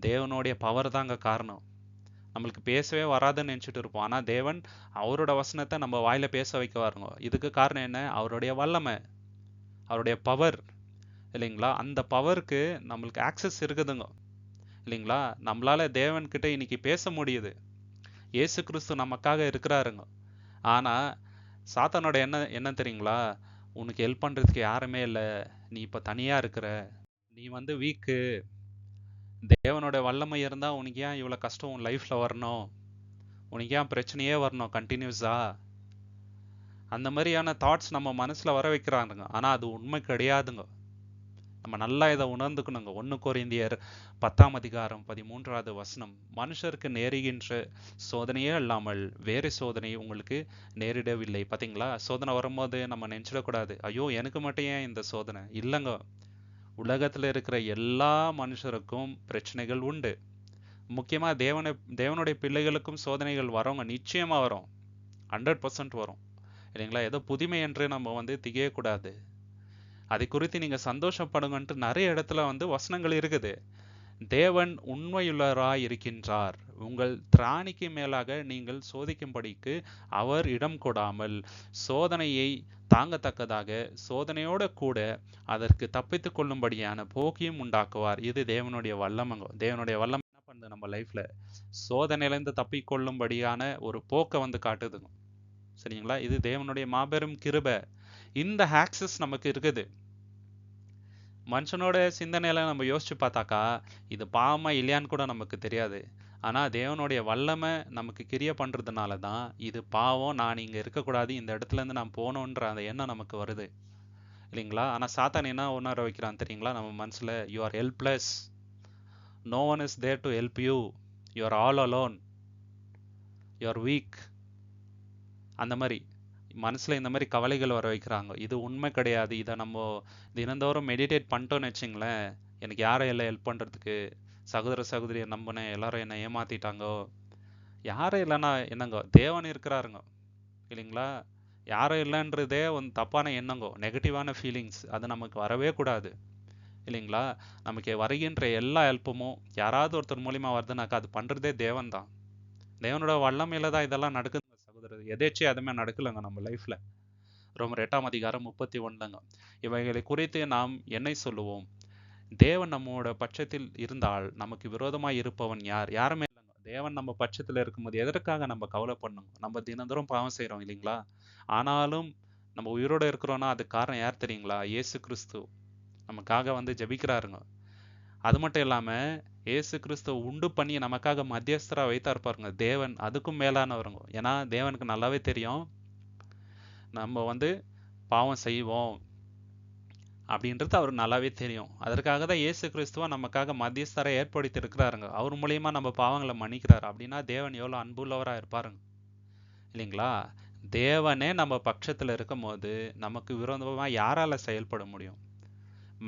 தேவனுடைய பவர் தாங்க காரணம். நம்மளுக்கு பேசவே வராதுன்னு நினச்சிட்டு இருப்போம். ஆனால் தேவன் அவரோட வசனத்தை நம்ம வாயில பேச வைக்க வாருங்க. இதுக்கு காரணம் என்ன? அவருடைய வல்லமை, அவருடைய பவர், இல்லைங்களா? அந்த பவருக்கு நம்மளுக்கு ஆக்சஸ் இருக்குதுங்க, இல்லைங்களா? நம்மளால தேவன் கிட்ட இன்னைக்கு பேச முடியுது. இயேசு கிறிஸ்து நமக்காக இருக்கிறாருங்க. ஆனா சாத்தானோட என்ன தெரியுங்களா? உனக்கு ஹெல்ப் பண்றதுக்கு யாருமே இல்லை, நீ இப்ப தனியா இருக்கிற, நீ வந்து வீக்கு, தேவனோட வல்லமை இருந்தா உனக்கு ஏன் இவ்வளவு கஷ்டம் உன் லைஃப்ல வரணும்? உனக்கு ஏன் பிரச்சனையே வரணும் கண்டினியூஸா? அந்த மாதிரியான தாட்ஸ் நம்ம மனசுல வர வைக்கிறானுங்க. ஆனா அது உண்மை கிடையாதுங்க. நம்ம நல்லா இதை உணர்ந்துக்கணுங்க. 1 கொரிந்தியர் 10ஆம் அதிகாரம் 13வது வசனம், மனுஷருக்கு நேருகின்ற சோதனையே அல்லாமல் வேறு சோதனை உங்களுக்கு நேரிடவில்லை. பாத்தீங்களா? சோதனை வரும்போது நம்ம நினைச்சிடக்கூடாது, ஐயோ எனக்கு மட்டும் ஏன் இந்த சோதனை. இல்லைங்க, உலகத்துல இருக்கிற எல்லா மனுஷருக்கும் பிரச்சனைகள் உண்டு. முக்கியமா தேவனுடைய பிள்ளைகளுக்கும் சோதனைகள் வரவங்க, நிச்சயமா வரும், 100% வரும், இல்லைங்களா? ஏதோ புதுமை என்று நம்ம வந்து திகையக்கூடாது. அதை குறித்து நீங்க சந்தோஷப்படுங்கன்ட்டு நிறைய இடத்துல வந்து வசனங்கள் இருக்குது. தேவன் உண்மையுள்ளவராய் இருக்கின்றார். உங்கள் திராணிக்கு மேலாக நீங்கள் சோதிக்கும்படிக்கு அவர் இடம் கொடாமல் சோதனையை தாங்கத்தக்கதாக சோதனையோட கூட அதற்கு தப்பித்துக் கொள்ளும்படியான போக்கியும் உண்டாக்குவார். இது தேவனுடைய வல்லமைங்க. தேவனுடைய வல்லமை என்ன பண்ணுது? நம்ம லைஃப்ல சோதனையிலிருந்து தப்பிக்கொள்ளும்படியான ஒரு போக்கை வந்து காட்டுதுங்க, சரிங்களா? இது தேவனுடைய மாபெரும் கிருபை. இந்த ஆக்சஸ் நமக்கு இருக்குது. மனுஷனோட சிந்தனையில நம்ம யோசிச்சு பார்த்தாக்கா இது பாவமா இல்லையான்னு கூட நமக்கு தெரியாது. ஆனா தேவனுடைய வல்லமை நமக்கு கிரிய பண்றதுனால தான் இது பாவம், நான் இங்க இருக்கக்கூடாது, இந்த இடத்துல இருந்து நான் போகணுன்ற அந்த எண்ணம் நமக்கு வருது, இல்லைங்களா? ஆனா சாத்தான் என்ன உணர வைக்கிறான் தெரியுங்களா? நம்ம மனசுல, you are helpless, no one is there to help you, you are all alone, you are weak. அந்த மாதிரி மனசுல இந்த மாதிரி கவலைகள் வர வைக்கிறாங்க. இது உண்மை கிடையாது. இதை நம்ம தினந்தோறும் மெடிடேட் பண்ணிட்டோம்னு வச்சுங்களேன், எனக்கு யாரும் இல்லை ஹெல்ப் பண்றதுக்கு, சகோதர சகோதரியை நம்பினேன், எல்லாரும் என்னை ஏமாத்திட்டாங்கோ. யாரும் இல்லைன்னா என்னங்கோ, தேவன் இருக்கிறாருங்க, இல்லைங்களா? யாரும் இல்லைன்றதே ஒரு தப்பான எண்ணங்கோ, நெகட்டிவான ஃபீலிங்ஸ், அது நமக்கு வரவே கூடாது, இல்லைங்களா? நமக்கு வருகின்ற எல்லா ஹெல்ப்புமும் யாராவது ஒருத்தர் மூலியமா வருதுனாக்கா அது பண்றதே தேவன் தான். தேவனோட வல்லமையில தான் இதெல்லாம் நடக்குதுங்க சகோதரர். எதேச்சியா எதுவுமே நடக்கலைங்க நம்ம லைஃப்ல. ரோமர் 8ஆம் அதிகாரம் 31ங்க. இவைகளை குறித்து நாம் என்னை சொல்லுவோம்? தேவன் நம்மோட பட்சத்தில் இருந்தால் நமக்கு விரோதமாய் இருப்பவன் யார்? யாருமே இல்லைங்க. தேவன் நம்ம பட்சத்துல இருக்கும்போது எதற்காக நம்ம கவலைப்படணும்? நம்ம தினந்தோறும் பாவம் செய்றோம் இல்லைங்களா? ஆனாலும் நம்ம உயிரோட இருக்கிறோம்னா அதுக்கு காரணம் யார் தெரியுங்களா? இயேசு கிறிஸ்து நமக்காக வந்து ஜெபிக்கிறாருங்க. அது மட்டும் இல்லாம இயேசு கிறிஸ்துவ உண்டு பண்ணி நமக்காக மத்தியஸ்தரா வைத்தார் பாருங்க தேவன், அதுக்கும் மேலானவருங்க. ஏன்னா தேவனுக்கு நல்லாவே தெரியும் நம்ம வந்து பாவம் செய்வோம் அப்படின்றது அவருக்கு நல்லாவே தெரியும். அதற்காக தான் இயேசு கிறிஸ்துவ நமக்காக மத்தியஸ்தரை ஏற்படுத்தி இருக்கிறாருங்க. அவர் மூலியமா நம்ம பாவங்களை மன்னிக்கிறாரு. அப்படின்னா தேவன் எவ்வளவு அன்புள்ளவரா இருப்பாருங்க, இல்லைங்களா? தேவனே நம்ம பட்சத்துல இருக்கும் போது நமக்கு விரோதமா யாரால செயல்பட முடியும்?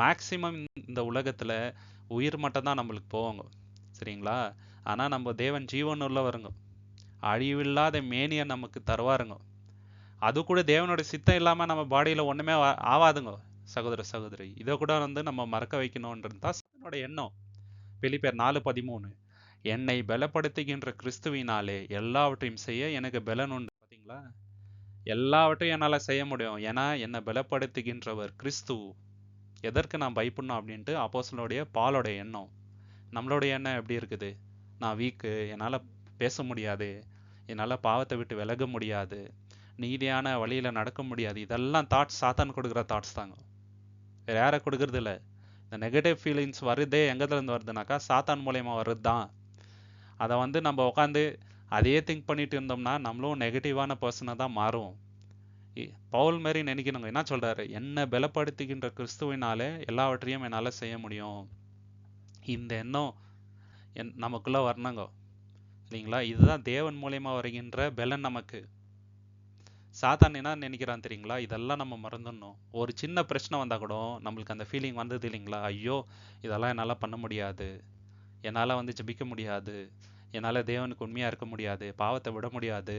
மேக்சிமம் இந்த உலகத்துல உயிர் மட்டும் தான் நம்மளுக்கு போவாங்க, சரிங்களா? ஆனா நம்ம தேவன் ஜீவன் உள்ளவருங்க, அழிவில்லாத மேனியை நமக்கு தருவாருங்க. அது கூட தேவனோட சித்தம் இல்லாம நம்ம பாடியில ஒண்ணுமே ஆவாதுங்க. சகோதர சகோதரி. இதை கூட வந்து நம்ம மறக்க வைக்கணும்ன்றது தான் சாத்தானோட எண்ணம். பிலிப்பியர் 4:13, என்னை பலப்படுத்துகின்ற கிறிஸ்துவினாலே எல்லாவற்றையும் செய்ய எனக்கு பலன் உண்டு. பாத்தீங்களா? எல்லாவற்றையும் என்னால செய்ய முடியும், ஏன்னா என்னை பலப்படுத்துகின்றவர் கிறிஸ்து. எதற்கு நான் பயப்படணும் அப்படின்ட்டு அப்போஸ்தலனுடைய பாலோட எண்ணம். நம்மளுடைய எண்ணம் எப்படி இருக்குது? நான் வீக்கு, என்னால் பேச முடியாது, என்னால் பாவத்தை விட்டு விலக முடியாது, நீதியான வழியில் நடக்க முடியாது. இதெல்லாம் தாட்ஸ் சாத்தான் கொடுக்குற தாட்ஸ் தாங்க, வேற யாரை கொடுக்கறது இல்லை. இந்த நெகட்டிவ் ஃபீலிங்ஸ் வருதே எங்கேருந்து வருதுனாக்கா சாத்தான் மூலயமா வருது தான். அதை வந்து நம்ம உட்காந்து அதையே திங்க் பண்ணிட்டு இருந்தோம்னா நம்மளும் நெகட்டிவான பர்சனாக தான் மாறும். பவுல் மாரி நினைக்கணுங்க. என்ன சொல்றாரு? என்னை பலப்படுத்துகின்ற கிறிஸ்துவினாலே எல்லாவற்றையும் என்னால் செய்ய முடியும். இந்த எண்ணம் நமக்குள்ள வரணுங்க, இல்லைங்களா? இதுதான் தேவன் மூலியமா வருகின்ற பலன் நமக்கு. சாத்தான் என்ன நினைக்கிறான் தெரியுங்களா? இதெல்லாம் நம்ம மறந்துடணும். ஒரு சின்ன பிரச்சனை வந்தா கூட நம்மளுக்கு அந்த ஃபீலிங் வந்தது இல்லைங்களா? ஐயோ, இதெல்லாம் என்னால் பண்ண முடியாது, என்னால் வந்து ஜெபிக்க முடியாது, என்னால் தேவனுக்கு உண்மையாக இருக்க முடியாது, பாவத்தை விட முடியாது,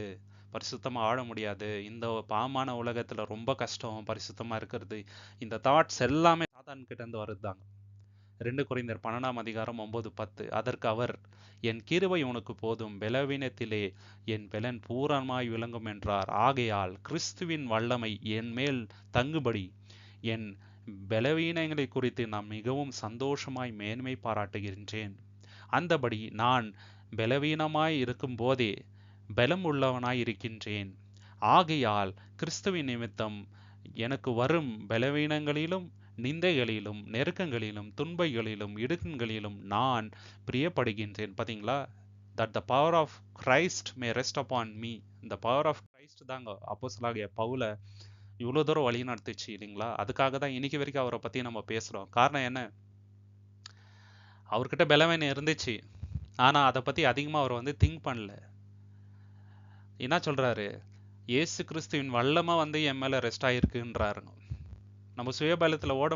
பரிசுத்தமாக ஆட முடியாது, இந்த பாவமான உலகத்தில் ரொம்ப கஷ்டம் பரிசுத்தமாக இருக்கிறது. இந்த தாட்ஸ் எல்லாமே சாத்தான் கிட்ட இருந்து வருதுதாங்க. 2 கொரிந்தியர் 12:9-10. அதற்கு அவர், என் கிருபை உனக்கு போதும், பலவீனத்திலே என் பலன் பூரணமாய் விளங்கும் என்றார். ஆகையால் கிறிஸ்துவின் வல்லமை என் மேல் தங்குபடி என் பலவீனங்களை குறித்து நான் மிகவும் சந்தோஷமாய் மேன்மை பாராட்டுகின்றேன். அந்தபடி நான் பலவீனமாய் இருக்கும் போதே பலம் உள்ளவனாய் இருக்கின்றேன். ஆகையால் கிறிஸ்துவின் நிமித்தம் எனக்கு வரும் பலவீனங்களிலும் நிந்தைகளிலும் நெருக்கங்களிலும் துன்பங்களிலும் இடுக்கண்களிலும் நான் பிரியப்படுகின்றேன். பார்த்தீங்களா? That the power of Christ may rest upon me. இந்த பவர் ஆஃப் கிரைஸ்ட் தாங்க அப்போஸ்தலனாகிய பவுலை இவ்வளோ தூரம் வழி நடத்துச்சு, இல்லைங்களா? அதுக்காக தான் இன்னைக்கு வரைக்கும் அவரை பற்றி நம்ம பேசுகிறோம். காரணம் என்ன? அவர்கிட்ட பலவீனம் இருந்துச்சு, ஆனால் அதை பற்றி அதிகமாக அவர் வந்து திங்க் பண்ணல. என்ன சொல்கிறாரு? இயேசு கிறிஸ்துவின் வல்லமை வந்து என் மேலே ரெஸ்ட் ஆகிருக்குன்றாருங்க. நம்ம சுயபலத்தில் ஓட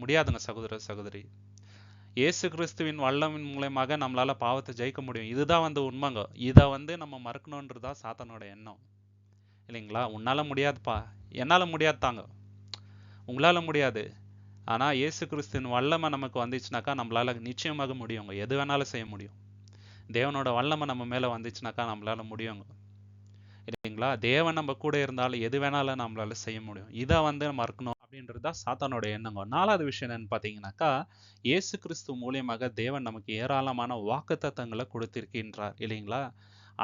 முடியாதுங்க சகோதர சகோதரி. இயேசு கிறிஸ்துவின் வல்லமின் மூலமாக நம்மளால பாவத்தை ஜெயிக்க முடியும். இதுதான் வந்து உண்மைங்க. இதை வந்து நம்ம மறக்கணுன்றதா சாத்தானோட எண்ணம், இல்லைங்களா? உன்னால முடியாதுப்பா, என்னால் முடியாது தாங்க, உங்களால முடியாது. ஆனால் இயேசு கிறிஸ்துவின் வல்லமை நமக்கு வந்துச்சுனாக்கா நம்மளால நிச்சயமாக முடியுங்க, எது வேணாலும் செய்ய முடியும். தேவனோட வல்லமை நம்ம மேலே வந்துச்சுனாக்கா நம்மளால முடியுங்க, இல்லைங்களா? தேவன் நம்ம கூட இருந்தாலும் எது வேணாலும் நம்மளால செய்ய முடியும். இதை வந்து மறக்கணும் அப்படின்றது தான் சாத்தானோட எண்ணங்க. 4வது விஷயம் என்னன்னு பார்த்தீங்கன்னாக்கா, இயேசு கிறிஸ்து மூலியமாக தேவன் நமக்கு ஏராளமான வாக்குத்தத்தங்களை கொடுத்திருக்கின்றார், இல்லைங்களா?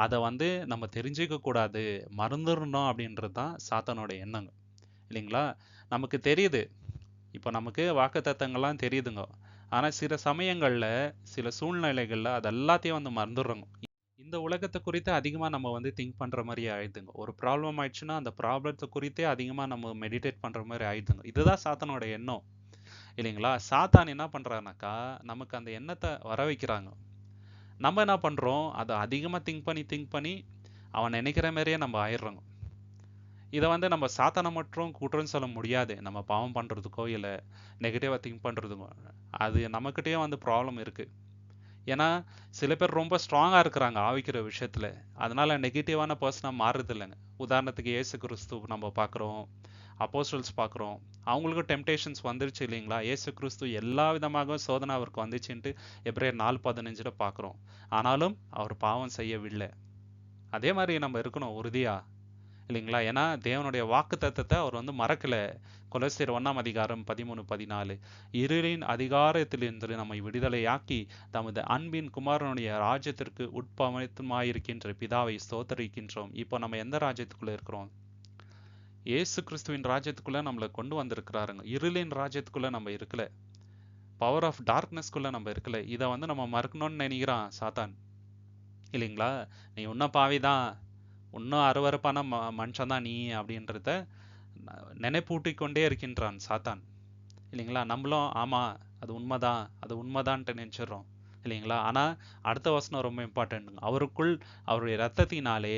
அதை வந்து நம்ம தெரிஞ்சுக்க கூடாது, மறந்துடணும் அப்படின்றது தான் சாத்தானோட எண்ணங்க, இல்லைங்களா? நமக்கு தெரியுது, இப்போ நமக்கு வாக்குத்தத்தங்கள்லாம் தெரியுதுங்க, ஆனால் சில சமயங்களில் சில சூழ்நிலைகளில் அது எல்லாத்தையும் வந்து மறந்துடுறோங்க. இந்த உலகத்தை குறித்து அதிகமாக நம்ம வந்து திங்க் பண்ணுற மாதிரி ஆயிடுதுங்க. ஒரு ப்ராப்ளம் ஆயிடுச்சுன்னா அந்த ப்ராப்ளத்தை குறித்தே அதிகமாக நம்ம மெடிடேட் பண்ணுற மாதிரி ஆயிடுதுங்க. இதுதான் சாத்தானோட எண்ணம், இல்லைங்களா? சாத்தான் என்ன பண்ணுறானாக்கா நமக்கு அந்த எண்ணத்தை வர வைக்கிறாங்க. நம்ம என்ன பண்ணுறோம்? அதை அதிகமாக திங்க் பண்ணி அவன் நினைக்கிற மாதிரியே நம்ம ஆயிடுறோங்க. இதை வந்து நம்ம சாத்தானை மட்டும் குற்றம் சொல்ல முடியாது. நம்ம பாவம் பண்ணுறதுக்கோ இல்லை நெகட்டிவாக திங்க் பண்ணுறதுக்கோ அது நம்மக்கிட்டேயும் வந்து ப்ராப்ளம் இருக்குது. ஏன்னா சில பேர் ரொம்ப ஸ்ட்ராங்காக இருக்கிறாங்க ஆவிக்கிற விஷயத்தில், அதனால நெகட்டிவான பர்சனாக மாறுறது இல்லைங்க. உதாரணத்துக்கு இயேசு கிறிஸ்து நம்ம பார்க்குறோம், அப்போஸ்டல்ஸ் பார்க்குறோம், அவங்களுக்கும் டெம்டேஷன்ஸ் வந்துருச்சு, இல்லைங்களா? இயேசு கிறிஸ்து எல்லா விதமாக சோதனை அவருக்கு வந்துச்சுன்ட்டு எபிரேயர் 4:15 பார்க்குறோம். ஆனாலும் அவர் பாவம் செய்யவில்லை. அதே மாதிரி நம்ம இருக்கணும் உறுதியா, இல்லைங்களா? ஏன்னா தேவனுடைய வாக்கு தத்தத்தை அவர் வந்து மறக்கல. கொலோசியர் 1:13-14, இருளின் அதிகாரத்திலிருந்து நம்மை விடுதலையாக்கி தமது அன்பின் குமாரனுடைய ராஜ்யத்திற்கு உட்பமயத்துமாயிருக்கின்ற பிதாவை ஸ்தோத்தரிக்கின்றோம். இப்போ நம்ம எந்த ராஜ்யத்துக்குள்ள இருக்கிறோம்? இயேசு கிறிஸ்துவின் ராஜ்யத்துக்குள்ள நம்மளை கொண்டு வந்திருக்கிறாருங்க. இருளின் ராஜ்யத்துக்குள்ள நம்ம இருக்கல, பவர் ஆஃப் டார்க்னஸ்குள்ள நம்ம இருக்கல. இதை வந்து நம்ம மறக்கணும்னு நினைக்கிறான் சாத்தான், இல்லைங்களா? நீ இன்னும் பாவிதான், இன்னும் அருவருப்பான மனுஷன் தான் நீ அப்படின்றத நினைப்பூட்டிக் கொண்டே இருக்கின்றான் சாத்தான், இல்லைங்களா? நம்மளும் ஆமாம் அது உண்மைதான், அது உண்மைதான்ட்டு நினச்சிடுறோம், இல்லைங்களா? ஆனால் அடுத்த வசனம் ரொம்ப இம்பார்ட்டன்ட்டுங்க. அவருக்குள் அவருடைய இரத்தத்தினாலே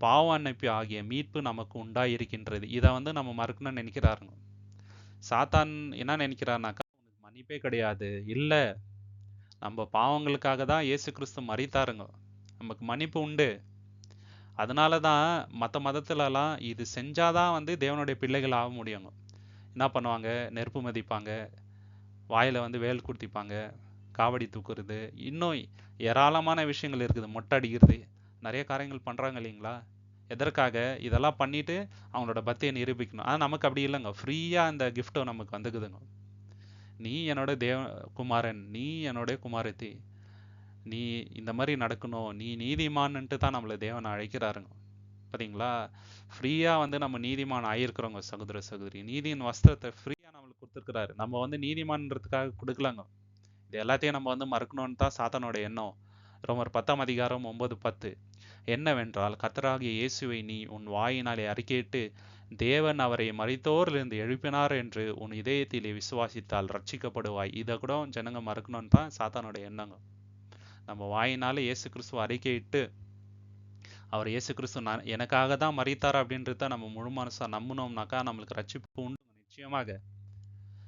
பாவ அன்னைப்பு ஆகிய மீட்பு நமக்கு உண்டாயிருக்கின்றது. இதை வந்து நம்ம மறக்கணும்னு நினைக்கிறாருங்க. சாத்தான் என்ன நினைக்கிறாருனாக்கா, உனக்கு மன்னிப்பே கிடையாது. இல்லை, நம்ம பாவங்களுக்காக தான் இயேசு கிறிஸ்து மரித்தாருங்க, நமக்கு மன்னிப்பு உண்டு. அதனால தான் மற்ற மதத்துலலாம் இது செஞ்சாதான் வந்து தேவனுடைய பிள்ளைகள் ஆக முடியுங்க. என்ன பண்ணுவாங்க, நெருப்பு மதிப்பாங்க, வாயில் வந்து வேல் குத்திப்பாங்க, காவடி தூக்குறது, இன்னும் ஏராளமான விஷயங்கள் இருக்குது, மொட்டை அடிக்கிறது, நிறைய காரியங்கள் பண்ணுறாங்க இல்லைங்களா? எதற்காக? இதெல்லாம் பண்ணிட்டு அவங்களோட பக்தியை நிரூபிக்கணும். ஆனால் நமக்கு அப்படி இல்லைங்க, ஃப்ரீயாக அந்த கிஃப்ட்டை நமக்கு வந்துக்குதுங்க. நீ என்னோட குமாரன், நீ என்னோட குமாரத்தி, நீ இந்த மாதிரி நடக்கணும், நீ நீதிமான்ன்ட்டு தான் நம்மளை தேவன் அழைக்கிறாருங்க. பார்த்தீங்களா? ஃப்ரீயாக வந்து நம்ம நீதிமான் ஆயிருக்கிறோங்க சகோதர சகோதரி. நீதியின் வஸ்திரத்தை ஃப்ரீயாக நம்மளுக்கு கொடுத்துருக்கிறாரு. நம்ம வந்து நீதிமான்றதுக்காக கொடுக்கலாங்க. இது எல்லாத்தையும் நம்ம வந்து மறக்கணும்னு தான் சாத்தானோட எண்ணம். ரோமர் 10 அதிகாரம் 9-10 என்னவென்றால், கர்த்தராகிய இயேசுவை நீ உன் வாயினாலே அறிக்கையிட்டு தேவன் அவரை மரித்தோரிலிருந்து எழுப்பினார் என்று உன் இதயத்திலே விசுவாசித்தால் ரட்சிக்கப்படுவாய். இதை கூட ஜனங்க மறக்கணும்னு தான் சாத்தானோட எண்ணங்க. நம்ம வாயினால இயேசு கிறிஸ்துவ அறிக்கையிட்டு அவர் இயேசு கிறிஸ்து எனக்காக தான் மரித்தார் அப்படின்றத நம்ம முழு மனசா நம்பினோம்னாக்கா நம்மளுக்கு ரட்சிப்பு உண்டு நிச்சயமாக,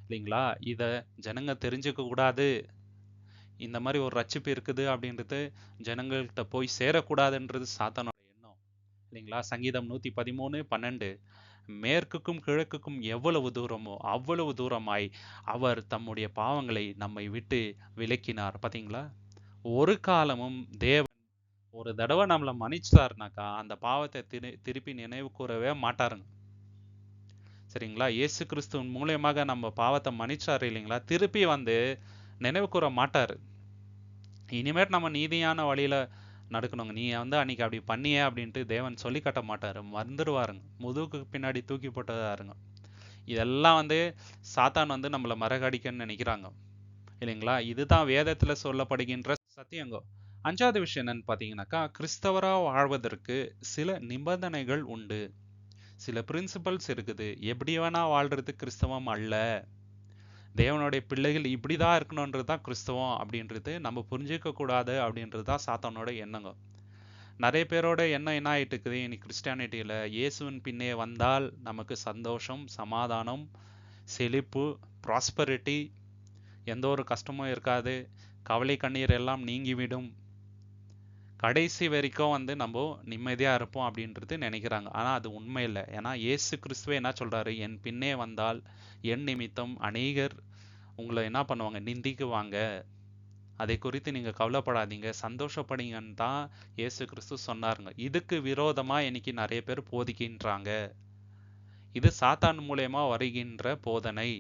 இல்லைங்களா? இதை ஜனங்க தெரிஞ்சுக்க கூடாது, இந்த மாதிரி ஒரு ரட்சிப்பு இருக்குது அப்படின்றது ஜனங்கள்கிட்ட போய் சேரக்கூடாதுன்றது சாத்தானோட எண்ணம், இல்லைங்களா? சங்கீதம் 113:12 மேற்குக்கும் கிழக்குக்கும் எவ்வளவு தூரமோ அவ்வளவு தூரமாய் அவர் தம்முடைய பாவங்களை நம்மை விட்டு விலக்கினார். பார்த்தீங்களா? ஒரு காலமும் தேவன் ஒரு தடவை நம்மளை மன்னிச்சாருனாக்கா அந்த பாவத்தை திருப்பி நினைவு கூறவே மாட்டாருங்க. சரிங்களா? இயேசு கிறிஸ்துவின் மூலியமாக நம்ம பாவத்தை மன்னிச்சாரு இல்லைங்களா? திருப்பி வந்து நினைவு கூற மாட்டாரு. இனிமேட் நம்ம நீதியான வழியில நடக்கணுங்க. நீ வந்து அன்னைக்கு அப்படி பண்ணியே அப்படின்ட்டு தேவன் சொல்லி காட்ட மாட்டாரு, மறந்துடுவாருங்க, முதுகுக்கு பின்னாடி தூக்கி போட்டதாருங்க. இதெல்லாம் வந்து சாத்தான் வந்து நம்மளை மறக்கடிக்கன்னு நினைக்கிறாங்க, இல்லைங்களா? இதுதான் வேதத்துல சொல்லப்படுகின்ற சத்தியங்க. 5வது விஷயம் என்னன்னு பார்த்தீங்கன்னாக்கா, கிறிஸ்தவரா வாழ்வதற்கு சில நிபந்தனைகள் உண்டு, சில பிரின்சிபல்ஸ் இருக்குது. எப்படி வேணா வாழ்றது கிறிஸ்தவம் அல்ல. தேவனுடைய பிள்ளைகள் இப்படிதான் இருக்கணுன்றது தான் கிறிஸ்தவம் அப்படின்றது நம்ம புரிஞ்சிக்க கூடாது அப்படின்றது தான் சாத்தானோட எண்ணங்க. நிறைய பேரோட எண்ணம் என்ன ஆயிட்டு இருக்குது இன்னைக்கு கிறிஸ்டியானிட்டியில, இயேசுவின் பின்னே வந்தால் நமக்கு சந்தோஷம், சமாதானம், செழிப்பு, ப்ராஸ்பரிட்டி, எந்த ஒரு கஷ்டமும் இருக்காது, கவலை கண்ணீர் எல்லாம் நீங்கிவிடும், கடைசி வரைக்கும் வந்து நம்ம நிம்மதியா இருப்போம் அப்படின்றது நினைக்கிறாங்க. ஆனா அது உண்மை இல்லை. ஏன்னா இயேசு கிறிஸ்துவே என்ன சொல்றாரு, என் பின்னே வந்தால் என் நிமித்தம் அநேகர் உங்களை என்ன பண்ணுவாங்க, நிந்திக்குவாங்க, அதை குறித்து நீங்க கவலைப்படாதீங்க, சந்தோஷப்படுங்கன்னு தான் இயேசு கிறிஸ்து சொன்னாருங்க. இதுக்கு விரோதமா இன்னைக்கு நிறைய பேர் போதிக்கின்றாங்க. இது சாத்தான் மூலயமா வருகின்ற போதனை,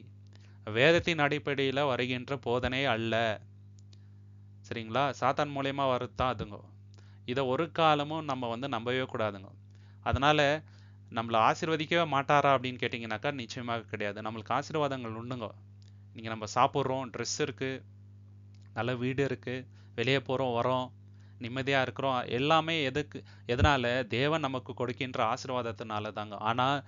வேதத்தின் அடிப்படையில வருகின்ற போதனை அல்ல. சரிங்களா? சாத்தான் மூலயமா வருதுதான் அதுங்க. இதை ஒரு காலமும் நம்ம வந்து நம்பவே கூடாதுங்க. அதனால நம்மளை ஆசீர்வதிக்கவே மாட்டாரா அப்படின்னு கேட்டிங்கனாக்கா நிச்சயமாக கிடையாது. நம்மளுக்கு ஆசீர்வாதங்கள் உண்டுங்க. நீங்கள் நம்ம சாப்பிட்றோம், ட்ரெஸ் இருக்குது, நல்ல வீடு இருக்குது, வெளியே போகிறோம் வரோம், நிம்மதியாக இருக்கிறோம், எல்லாமே எதனால? தேவன் நமக்கு கொடுக்கின்ற ஆசீர்வாதத்தினால தாங்க. ஆனால்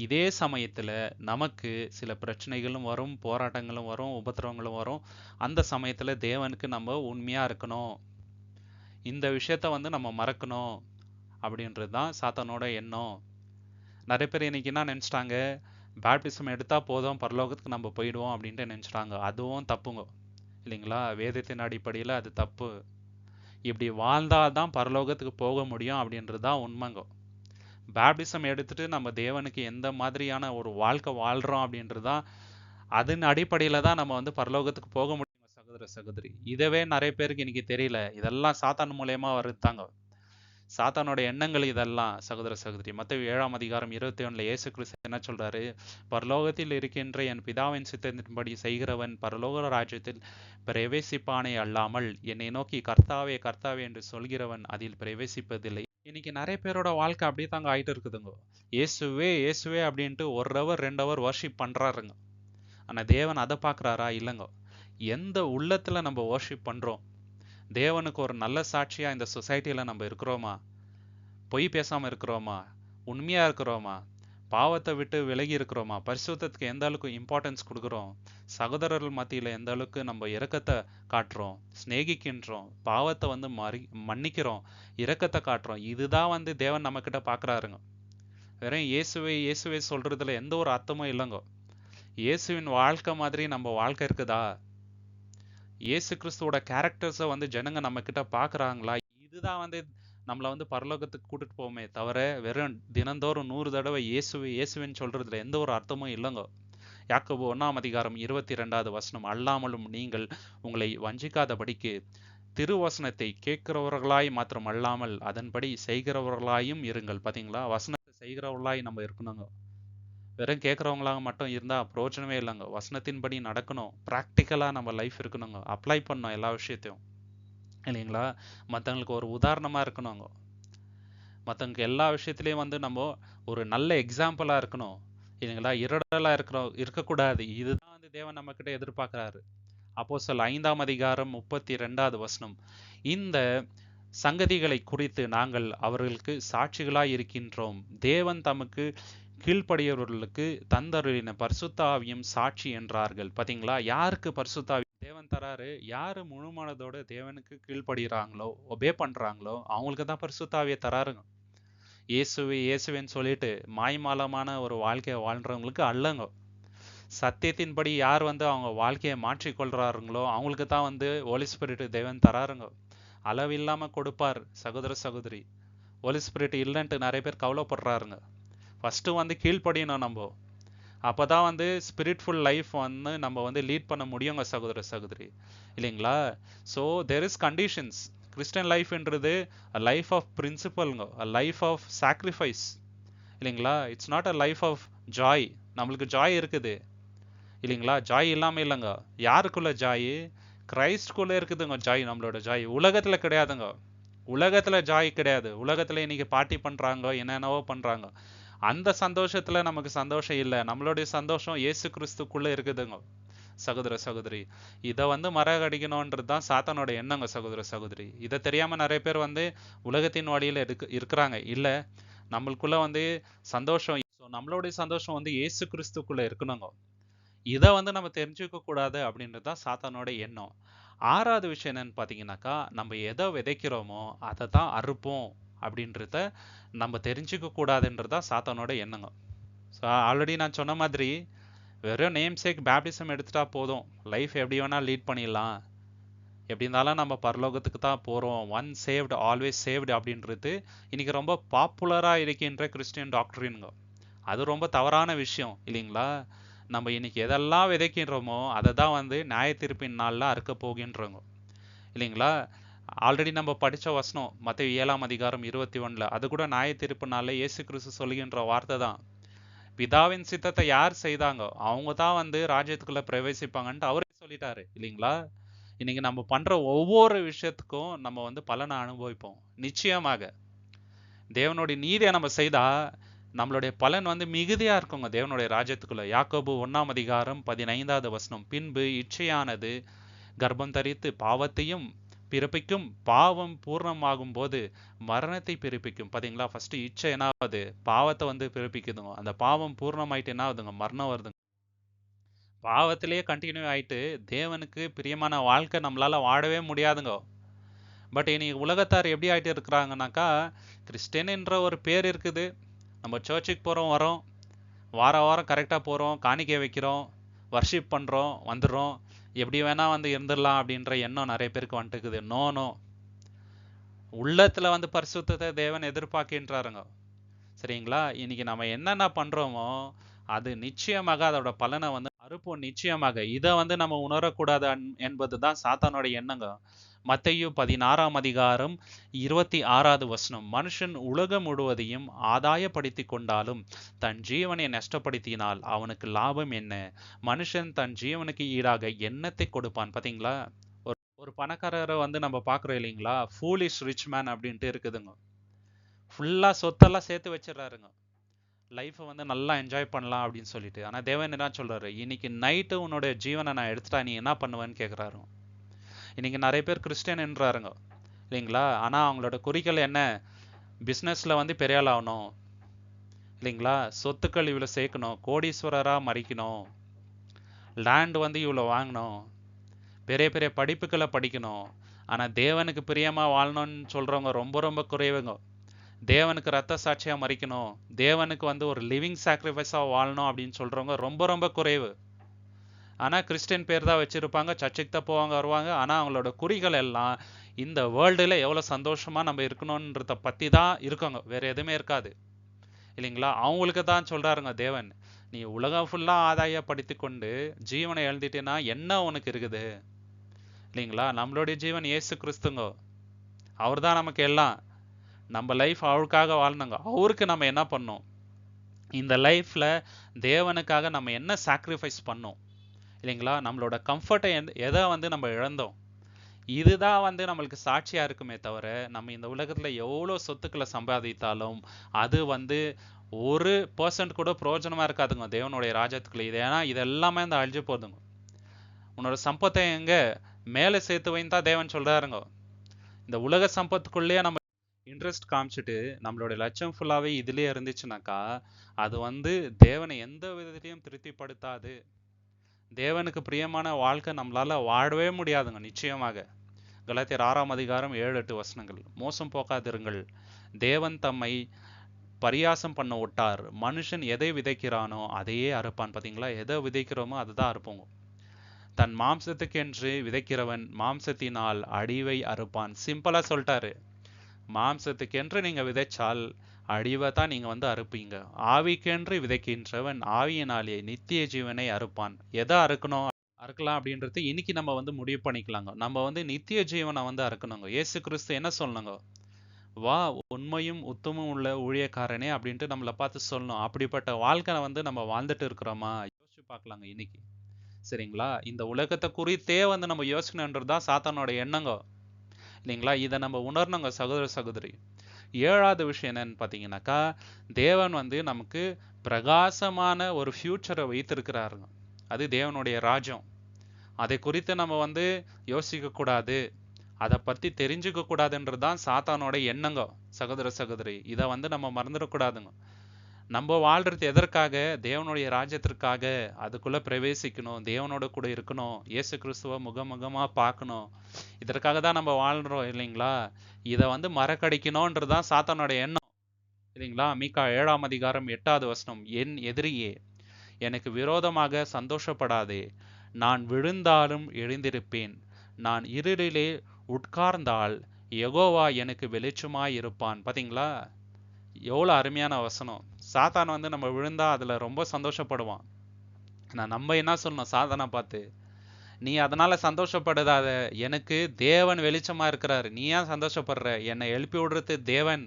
இதே சமயத்தில் நமக்கு சில பிரச்சனைகளும் வரும், போராட்டங்களும் வரும், உபத்திரவங்களும் வரும். அந்த சமயத்தில் தேவனுக்கு நம்ம உண்மையாக இருக்கணும், இந்த விஷயத்த வந்து நம்ம மறக்கணும் அப்படின்றது தான் சாத்தானோட எண்ணம். நிறைய பேர் இன்னைக்கு என்ன நினச்சிட்டாங்க, பேப்டிசம் எடுத்தால் போதும் பரலோகத்துக்கு நம்ம போயிடுவோம் அப்படின்ட்டு நினச்சிட்டாங்க. அதுவும் தப்புங்க, இல்லைங்களா? வேதத்தின் அடிப்படையில் அது தப்பு. இப்படி வாழ்ந்தாதான் பரலோகத்துக்கு போக முடியும் அப்படின்றது தான் உண்மைங்க. பேப்டிசம் எடுத்துட்டு நம்ம தேவனுக்கு எந்த மாதிரியான ஒரு வாழ்க்கை வாழ்கிறோம் அப்படின்றது தான், அதன் அடிப்படையில் தான் நம்ம வந்து பரலோகத்துக்கு போக முடியும் சகோதர சகோதரி. இதவே நிறைய பேருக்கு இன்னைக்கு தெரியல. இதெல்லாம் சாத்தான் மூலயமா வருதாங்க, சாத்தானோட எண்ணங்கள் இதெல்லாம் சகோதர சகோதரி. மத்தேயு 7 அதிகாரம் 21 இயேசு கிறிஸ்து என்ன சொல்றாரு, பரலோகத்தில் இருக்கின்ற என் பிதாவின் சித்தத்தின்படி செய்கிறவன் பரலோக ராஜ்யத்தில் பிரவேசிப்பானே அல்லாமல் என்னை நோக்கி கர்த்தாவே கர்த்தாவே என்று சொல்கிறவன் அதில் பிரவேசிப்பதில்லை. இன்னைக்கு நிறைய பேரோட வாழ்க்கை அப்படியே தாங்க ஆயிட்டு இருக்குதுங்க. இயேசுவே இயேசுவே அப்படின்ட்டு 1 ஹவர் 2 ஹவர் வர்ஷிப் பண்றாருங்க. ஆனா தேவன் அதை பார்க்குறாரா? இல்லைங்க. எந்த உள்ளத்துல நம்ம வர்ஷிப் பண்றோம், தேவனுக்கு ஒரு நல்ல சாட்சியா இந்த சொசைட்டில நம்ம இருக்கிறோமா, பொய் பேசாம இருக்கிறோமா, உண்மையா இருக்கிறோமா, பாவத்தை விட்டு விலகி இருக்கிறோமா, பரிசுத்தத்துக்கு எந்த அளவுக்கு இம்பார்ட்டன்ஸ் கொடுக்குறோம், சகோதரர்கள் மத்தியில எந்த அளவுக்கு நம்ம இரக்கத்தை காட்டுறோம், சிநேகிக்கின்றோம், பாவத்தை வந்து மன்னிக்கிறோம், இரக்கத்தை காட்டுறோம். இதுதான் வந்து தேவன் நம்ம கிட்ட பாக்குறாருங்க. வெறும் இயேசுவே இயேசுவே சொல்றதுல எந்த ஒரு அர்த்தமும் இல்லைங்க. இயேசுவின் வாழ்க்கை மாதிரி நம்ம வாழ்க்கை இருக்குதா, இயேசு கிறிஸ்துவோட கேரக்டர்ஸை வந்து ஜனங்க நம்ம கிட்ட பாக்குறாங்களா, இதுதான் வந்து நம்மளை வந்து பரலோகத்துக்கு கூட்டிட்டு போவோமே தவிர வெறும் தினந்தோறும் 100 தடவை இயேசுவே இயேசுவேன்னு சொல்றதுல எந்த ஒரு அர்த்தமும் இல்லைங்க. யாக்கோபு 1:22 அல்லாமலும் நீங்கள் உங்களை வஞ்சிக்காதபடிக்கு திருவசனத்தை கேட்கிறவர்களாய் மாத்திரம் அல்லாமல் அதன்படி செய்கிறவர்களாயும் இருங்கள். பாத்தீங்களா, வசனத்தை செய்கிறவர்களாய் நம்ம இருக்கணுங்க. வெறும் கேட்குறவங்களாக மட்டும் இருந்தால் பிரயோஜனமே இல்லைங்க. வசனத்தின்படி நடக்கணும், ப்ராக்டிக்கலாக நம்ம லைஃப் இருக்கணுங்க, அப்ளை பண்ணணும் எல்லா விஷயத்தையும், இல்லைங்களா? மற்றவங்களுக்கு ஒரு உதாரணமாக இருக்கணுங்க. மற்றவங்களுக்கு எல்லா விஷயத்துலேயும் வந்து நம்ம ஒரு நல்ல எக்ஸாம்பிளாக இருக்கணும், இல்லைங்களா? இருடலாக இருக்கக்கூடாது. இதுதான் வந்து தேவன் நம்மக்கிட்ட எதிர்பார்க்குறாரு. அப்போஸ்தலர் 5:32 இந்த சங்கதிகளை குறித்து நாங்கள் அவர்களுக்கு சாட்சிகளாய் இருக்கின்றோம். தேவன் தமக்கு கீழ்ப்படியவர்களுக்கு தந்தருளின பரிசுத்த ஆவியும் சாட்சி என்றார்கள். பாத்தீங்களா, யாருக்கு பரிசுத்த ஆவி தேவன் தராரு? யாரு முழு மனதோட தேவனுக்கு கீழ்ப்படுகிறாங்களோ, ஒபே பண்றாங்களோ அவங்களுக்கு தான் பரிசுத்த ஆவியை தராருங்க. இயேசுவேன்னு சொல்லிட்டு மாய்மாலமான ஒரு வாழ்க்கையை வாழ்றவங்களுக்கு அல்லங்க. சத்தியத்தின்படி யார் வந்து அவங்க வாழ்க்கையை மாற்றிக்கொள்றாருங்களோ அவங்களுக்கு தான் வந்து ஹோலி ஸ்பிரிட் தேவன் தராருங்க. அளவில்லாம கொடுப்பார். சகோதர சகோதரி, ஹோலி ஸ்பிரிட் இல்லைன்ட்டு நிறைய பேர் கவலைப்படுறாருங்க. ஃபஸ்ட்டு வந்து கீழ்ப்படியணும் நம்ம. அப்போ தான் வந்து ஸ்பிரிட்ஃபுல் லைஃப் வந்து நம்ம வந்து லீட் பண்ண முடியுங்க சகோதர சகோதரி, இல்லைங்களா? So there is conditions. Christian லைஃப்ன்றது அ லைஃப் ஆஃப் பிரின்சிபல்ங்க, அ லைஃப் ஆஃப் சாக்ரிஃபைஸ், இல்லைங்களா? It's not a life of joy. நம்மளுக்கு ஜாய் இருக்குது, இல்லைங்களா? ஜாய் இல்லாமல் இல்லைங்க. யாருக்குள்ள ஜாய்? கிரைஸ்ட்குள்ளே இருக்குதுங்க ஜாய். நம்மளோட ஜாய் உலகத்தில் கிடையாதுங்க. உலகத்தில் ஜாய் கிடையாது. உலகத்தில் இன்னைக்கு பார்ட்டி பண்ணுறாங்க, என்னென்னவோ பண்ணுறாங்க. அந்த சந்தோஷத்துல நமக்கு சந்தோஷம் இல்லை. நம்மளுடைய சந்தோஷம் இயேசு கிறிஸ்துக்குள்ள இருக்குதுங்க சகோதர சகோதரி. இதை வந்து மறக்கடிக்கணும்ன்றது தான் சாத்தானோட எண்ணங்க சகோதர சகோதரி. இதை தெரியாம நிறைய பேர் வந்து உலகத்தின் வழியில இருக்கிறாங்க. இல்ல, நம்மளுக்குள்ள வந்து சந்தோஷம், நம்மளுடைய சந்தோஷம் வந்து இயேசு கிறிஸ்துக்குள்ள இருக்கணுங்க. இதை வந்து நம்ம தெரிஞ்சுக்க கூடாது அப்படின்றது தான் சாத்தானோட எண்ணம். ஆறாவது விஷயம் என்னன்னு பார்த்தீங்கன்னாக்கா, நம்ம எதை விதைக்கிறோமோ அதை தான் அறுப்போம் அப்படின்றத நம்ம தெரிஞ்சுக்க கூடாதுன்றது தான் சாத்தானோட எண்ணங்க. ஸோ ஆல்ரெடி நான் சொன்ன மாதிரி வெறும் நேம் சேக் பேப்டிசம் எடுத்துட்டா போதும், லைஃப் எப்படி வேணால் லீட் பண்ணிடலாம், எப்படி இருந்தாலும் நம்ம பரலோகத்துக்கு தான் போகிறோம், ஒன் சேவ்டு ஆல்வேஸ் சேவ்டு அப்படின்றது இன்னைக்கு ரொம்ப பாப்புலராக இருக்கின்ற கிறிஸ்டியன் டாக்டரின்ங்க. அது ரொம்ப தவறான விஷயம், இல்லைங்களா? நம்ம இன்னைக்கு எதெல்லாம் விதைக்கின்றோமோ அதை தான் வந்து நியாய தீர்ப்பின் நாளில் அறுக்க போகின்றோங்க, இல்லைங்களா? ஆல்ரெடி நம்ம படித்த வசனம் மத்தேயு 7:21, அது கூட நியாய தீர்ப்பு நாளில் இயேசு கிறிஸ்து சொல்லுகின்ற வார்த்தை தான். பிதாவின் சித்தத்தை யார் செய்தாங்க அவங்க தான் வந்து ராஜ்யத்துக்குள்ள பிரவேசிப்பாங்கன்ட்டு அவரே சொல்லிட்டாரு, இல்லைங்களா? இன்னைக்கு நம்ம பண்ற ஒவ்வொரு விஷயத்துக்கும் நம்ம வந்து பலனை அனுபவிப்போம் நிச்சயமாக. தேவனுடைய நீதியை நம்ம செய்தா நம்மளுடைய பலன் வந்து மிகுதியா இருக்குங்க தேவனுடைய ராஜ்யத்துக்குள்ள. யாக்கோபு 1:15 பின்பு இச்சையானது கர்ப்பம் தரித்து பாவத்தையும் பிறப்பிக்கும், பாவம் பூர்ணமாகும் போது மரணத்தை பிறப்பிக்கும். பாத்தீங்களா, ஃபர்ஸ்ட் இச்சை என்ன ஆகுது? பாவத்தை வந்து பிறப்பிக்குதுங்க. அந்த பாவம் பூர்ணமாயிட்டு என்ன ஆகுதுங்க? மரணம் வருதுங்க. பாவத்திலேயே கண்டினியூ ஆயிட்டு தேவனுக்கு பிரியமான வாழ்க்கை நம்மளால வாழவே முடியாதுங்க. பட் இன்னைக்கு உலகத்தார் எப்படி ஆயிட்டு இருக்கிறாங்கனாக்கா, கிறிஸ்டியன் என்ற ஒரு பேர் இருக்குது, நம்ம சர்ச்சுக்கு போறோம் வரோம், வாரம் கரெக்டாக போகிறோம், காணிக்கை வைக்கிறோம், வர்ஷிப் பண்ணுறோம், வந்துடுறோம், எப்படி வேணால் வந்து இருந்துடலாம் அப்படின்ற எண்ணம் நிறைய பேருக்கு வந்துட்டுக்குது. நோ, உள்ளத்தில் வந்து பரிசுத்தத்தை தேவன் எதிர்பார்க்கின்றாருங்க, சரிங்களா? இன்னைக்கு நம்ம என்னென்ன பண்ணுறோமோ அது நிச்சயமாக அதோட பலனை வந்து அறுப்போம் நிச்சயமாக. இதை வந்து நம்ம உணரக்கூடாது என்பது தான் சாத்தானோட எண்ணங்க. மத்தேயு 16:26 மனுஷன் உலகம் முழுவதையும் ஆதாயப்படுத்தி கொண்டாலும் தன் ஜீவனை நஷ்டப்படுத்தினால் அவனுக்கு லாபம் என்ன? மனுஷன் தன் ஜீவனுக்கு ஈடாக எண்ணத்தை கொடுப்பான். பாத்தீங்களா, ஒரு பணக்காரரை வந்து நம்ம பார்க்குறோம், இல்லைங்களா? ஃபூலிஷ் ரிச் மேன் அப்படின்ட்டு இருக்குதுங்க. ஃபுல்லாக சொத்தெல்லாம் சேர்த்து வச்சிடறாருங்க, லைஃப்பை வந்து நல்லா என்ஜாய் பண்ணலாம் அப்படின்னு சொல்லிட்டு. ஆனால் தேவன் என்ன சொல்றாரு? இன்னைக்கு நைட்டு உன்னோட ஜீவனை நான் எடுத்துட்டா நீ என்ன பண்ணுவேன்னு கேட்குறாரு. இன்னைக்கு நிறைய பேர் கிறிஸ்டியன்ன்றாருங்க, இல்லைங்களா? ஆனால் அவங்களோட குறிக்கோள் என்ன? பிஸ்னஸில் வந்து பெரிய ஆள் ஆகணும், இல்லைங்களா? சொத்துக்கள் இவ்வளோ சேர்க்கணும், கோடீஸ்வரராக மறிக்கணும், லேண்ட் வந்து இவ்வளோ வாங்கணும், பெரிய பெரிய படிப்புகளை படிக்கணும். ஆனால் தேவனுக்கு பிரியமாக வாழணும்னு சொல்கிறவங்க ரொம்ப குறைவுங்க. தேவனுக்கு ரத்த சாட்சியாக மறிக்கணும், தேவனுக்கு வந்து ஒரு லிவிங் சாக்ரிஃபைஸாக வாழணும் அப்படின்னு சொல்கிறவங்க ரொம்ப குறைவு. ஆனால் கிறிஸ்டியன் பேர் தான் வச்சுருப்பாங்க, சர்ச்சுக்கு தான் போவாங்க வருவாங்க. ஆனால் அவங்களோட குறிகள் எல்லாம் இந்த வேர்ல்டில் எவ்வளோ சந்தோஷமாக நம்ம இருக்கணுன்றத பற்றி தான் இருக்கோங்க, வேறு எதுவுமே இருக்காது, இல்லைங்களா? அவங்களுக்கு தான் சொல்கிறாருங்க தேவன், நீ உலகம் ஃபுல்லா ஆதாயப்படுத்தி கொண்டு ஜீவனை எழுதிட்டேன்னா என்ன உனக்கு இருக்குது? இல்லைங்களா? நம்மளுடைய ஜீவன் இயேசு கிறிஸ்துங்க. அவர் தான் நமக்கு எல்லாம். நம்ம லைஃப் அவருக்காக வாழ்ந்தோங்க. அவருக்கு நம்ம என்ன பண்ணோம்? இந்த லைஃப்ல தேவனுக்காக நம்ம என்ன சாக்ரிஃபைஸ் பண்ணோம்? இல்லைங்களா? நம்மளோட கம்ஃபர்ட்டை எதை வந்து நம்ம இழந்தோம்? இதுதான் வந்து நம்மளுக்கு சாட்சியா இருக்குமே தவிர, நம்ம இந்த உலகத்துல எவ்வளோ சொத்துக்களை சம்பாதித்தாலும் அது வந்து 1% கூட பிரயோஜனமா இருக்காதுங்க தேவனுடைய ராஜ்யத்துக்குள்ள. இது ஏன்னா இது எல்லாமே இந்த அழிஞ்சு போதுங்க. உன்னோட சம்பத்தை எங்க மேலே சேர்த்து வைன்னு தான் தேவன் சொல்றாருங்க. இந்த உலக சம்பத்துக்குள்ளேயே நம்ம இன்ட்ரெஸ்ட் காமிச்சிட்டு நம்மளுடைய லட்சம் ஃபுல்லாவே இதுலயே இருந்துச்சுனாக்கா அது வந்து தேவனை எந்த விதத்திலையும் திருப்திப்படுத்தாது. தேவனுக்கு பிரியமான வாழ்க்கை நம்மளால வாழவே முடியாதுங்க நிச்சயமாக. கலாத்தியர் 6ஆம் அதிகாரம் 7-8 வசனங்கள். மோசம் போக்காதிருங்கள், தேவன் தம்மை பரியாசம் பண்ண ஒட்டார். மனுஷன் எதை விதைக்கிறானோ அதையே அறுப்பான். பாத்தீங்களா? எதை விதைக்கிறோமோ அதுதான் அறுப்போங்க. தன் மாம்சத்துக்கென்று விதைக்கிறவன் மாம்சத்தினால் அழிவை அறுப்பான். சிம்பிளா சொல்லிட்டாரு. மாம்சத்துக்கென்று நீங்க விதைச்சால் அழிவை தான் நீங்க வந்து அறுப்பீங்க. ஆவிக்கென்று விதைக்கின்றவன் ஆவியினாலே நித்திய ஜீவனை அறுப்பான். எதை அறுக்கலாம் அப்படின்றது இன்னைக்கு நம்ம வந்து முடிவு பண்ணிக்கலாங்க. நம்ம வந்து நித்திய ஜீவனை வந்து அறுக்கணுங்க. இயேசு கிறிஸ்து என்ன சொல்லணுங்க? வா, உண்மையும் உத்தமும் உள்ள ஊழியக்காரனே அப்படின்ட்டு நம்மளை பார்த்து சொல்லணும். அப்படிப்பட்ட வாழ்க்கை வந்து நம்ம வாழ்ந்துட்டு இருக்கிறோமா? யோசிச்சு பார்க்கலாங்க இன்னைக்கு. சரிங்களா? இந்த உலகத்தை குறித்தே வந்து நம்ம யோசிக்கணுன்றதுதான் சாத்தானோட எண்ணங்க. இல்லைங்களா? இதை நம்ம உணரணுங்க சகோதர சகோதரி. 7வது விஷயம் என்னன்னு பார்த்தீங்கன்னாக்கா, தேவன் வந்து நமக்கு பிரகாசமான ஒரு ஃபியூச்சரை வைத்திருக்கிறாருங்க. அது தேவனுடைய ராஜ்யம். அதை குறித்து நம்ம வந்து யோசிக்க கூடாது, அதை பத்தி தெரிஞ்சுக்க கூடாதுன்றது தான் சாத்தானோட எண்ணங்க சகோதர சகோதரி. இதை வந்து நம்ம மறந்துடக்கூடாதுங்க. நம்ம வாழ்றது எதற்காக? தேவனுடைய ராஜ்யத்திற்காக. அதுக்குள்ள பிரவேசிக்கணும், தேவனோட கூட இருக்கணும், இயேசு கிறிஸ்துவ முகமுகமா பார்க்கணும். இதற்காக தான் நம்ம வாழ்றோம் இல்லைங்களா? இதை வந்து மறக்கடிக்கணும்ன்றதுதான் சாத்தானோட எண்ணம் இல்லைங்களா? மீகா 7ஆம் அதிகாரம் 8வது வசனம். என் எதிரியே, எனக்கு விரோதமாக சந்தோஷப்படாதே. நான் விழுந்தாலும் எழுந்திருப்பேன். நான் இருளிலே உட்கார்ந்தால் யெகோவா எனக்கு வெளிச்சமாய் இருப்பான். பாத்தீங்களா? எவ்வளோ அருமையான வசனம். சாத்தான் வந்து நம்ம விழுந்தா அதுல ரொம்ப சந்தோஷப்படுவான். நம்ம என்ன சொல்லணும் சாத்தானை பார்த்து? நீ அதனால சந்தோஷப்படாத, எனக்கு தேவன் வெளிச்சமா இருக்கிறாரு. நீ ஏன் சந்தோஷப்படுற? என்னை எழுப்பி விடுறது தேவன்.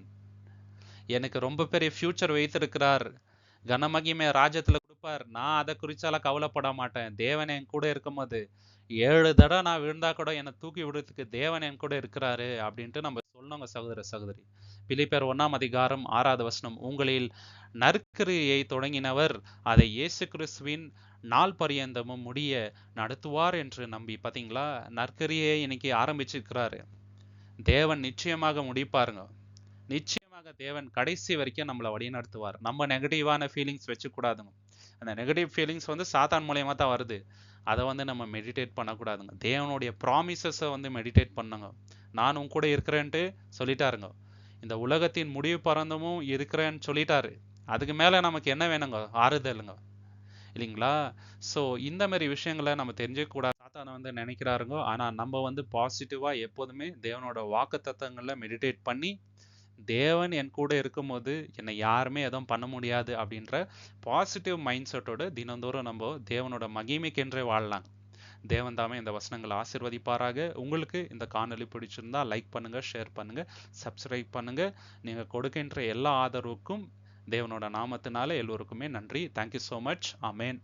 எனக்கு ரொம்ப பெரிய ஃபியூச்சர் வைத்திருக்கிறார். கனமகிமை ராஜ்யத்துல கொடுப்பார். நான் அதை குறிச்சாலாம் கவலைப்பட மாட்டேன். தேவன் என் கூட இருக்கும்போது 7 தடவை நான் விழுந்தா கூட என்னை தூக்கி விடுறதுக்கு தேவன் என் கூட இருக்கிறாரு அப்படின்ட்டு நம்ம சொல்லணுங்க சகோதர சகோதரி. பிலிப்பியர் 1ஆம் அதிகாரம் 6வது வசனம். உங்களில் நற்கிரியை தொடங்கினவர் அதை இயேசு கிறிஸ்துவின் நாள் பரியந்தமும் முடிய நடத்துவார் என்று நம்பி. பாத்தீங்களா? நற்கிரியை இன்னைக்கு ஆரம்பிச்சிருக்கிறாரு. தேவன் நிச்சயமாக முடிப்பாருங்க. நிச்சயமாக தேவன் கடைசி வரைக்கும் நம்மளை வழிநடத்துவார். நம்ம நெகட்டிவான ஃபீலிங்ஸ் வச்சுக்கூடாதுங்க. அந்த நெகட்டிவ் ஃபீலிங்ஸ் வந்து சாத்தான் மூலியமா தான் வருது. அதை வந்து நம்ம மெடிடேட் பண்ணக்கூடாதுங்க. தேவனுடைய ப்ராமிசஸை வந்து மெடிடேட் பண்ணுங்க. நான் உன் கூட இருக்கிறேன்ட்டு சொல்லிட்டாருங்க. இந்த உலகத்தின் முடிவு பறந்தமும் இருக்கிறேன்னு சொல்லிட்டாரு. அதுக்கு மேல நமக்கு என்ன வேணுங்க? ஆறுதலுங்க இல்லைங்களா? ஸோ இந்த மாதிரி விஷயங்களை நம்ம தெரிஞ்சுக்க கூடாது. சாத்தானை வந்து நினைக்கிறாருங்க. ஆனா நம்ம வந்து பாசிட்டிவா எப்போதுமே தேவனோட வாக்கு தத்தங்களை மெடிடேட் பண்ணி, தேவன் என் கூட இருக்கும்போது என்னை யாருமே எதுவும் பண்ண முடியாது அப்படின்ற பாசிட்டிவ் மைண்ட் செட்டோட தினந்தோறும் நம்ம தேவனோட மகிமைக்கென்றே வாழலாம். தேவன் தாமே இந்த வசனங்களை ஆசீர்வதிப்பாராக. உங்களுக்கு இந்த காணொளி பிடிச்சிருந்தா லைக் பண்ணுங்க, ஷேர் பண்ணுங்க, சப்ஸ்கிரைப் பண்ணுங்க. நீங்க கொடுக்கின்ற எல்லா ஆதரவுக்கும் தேவனோட நாமத்தினால எல்லோருக்குமே நன்றி. Thank you so much. ஆமேன்.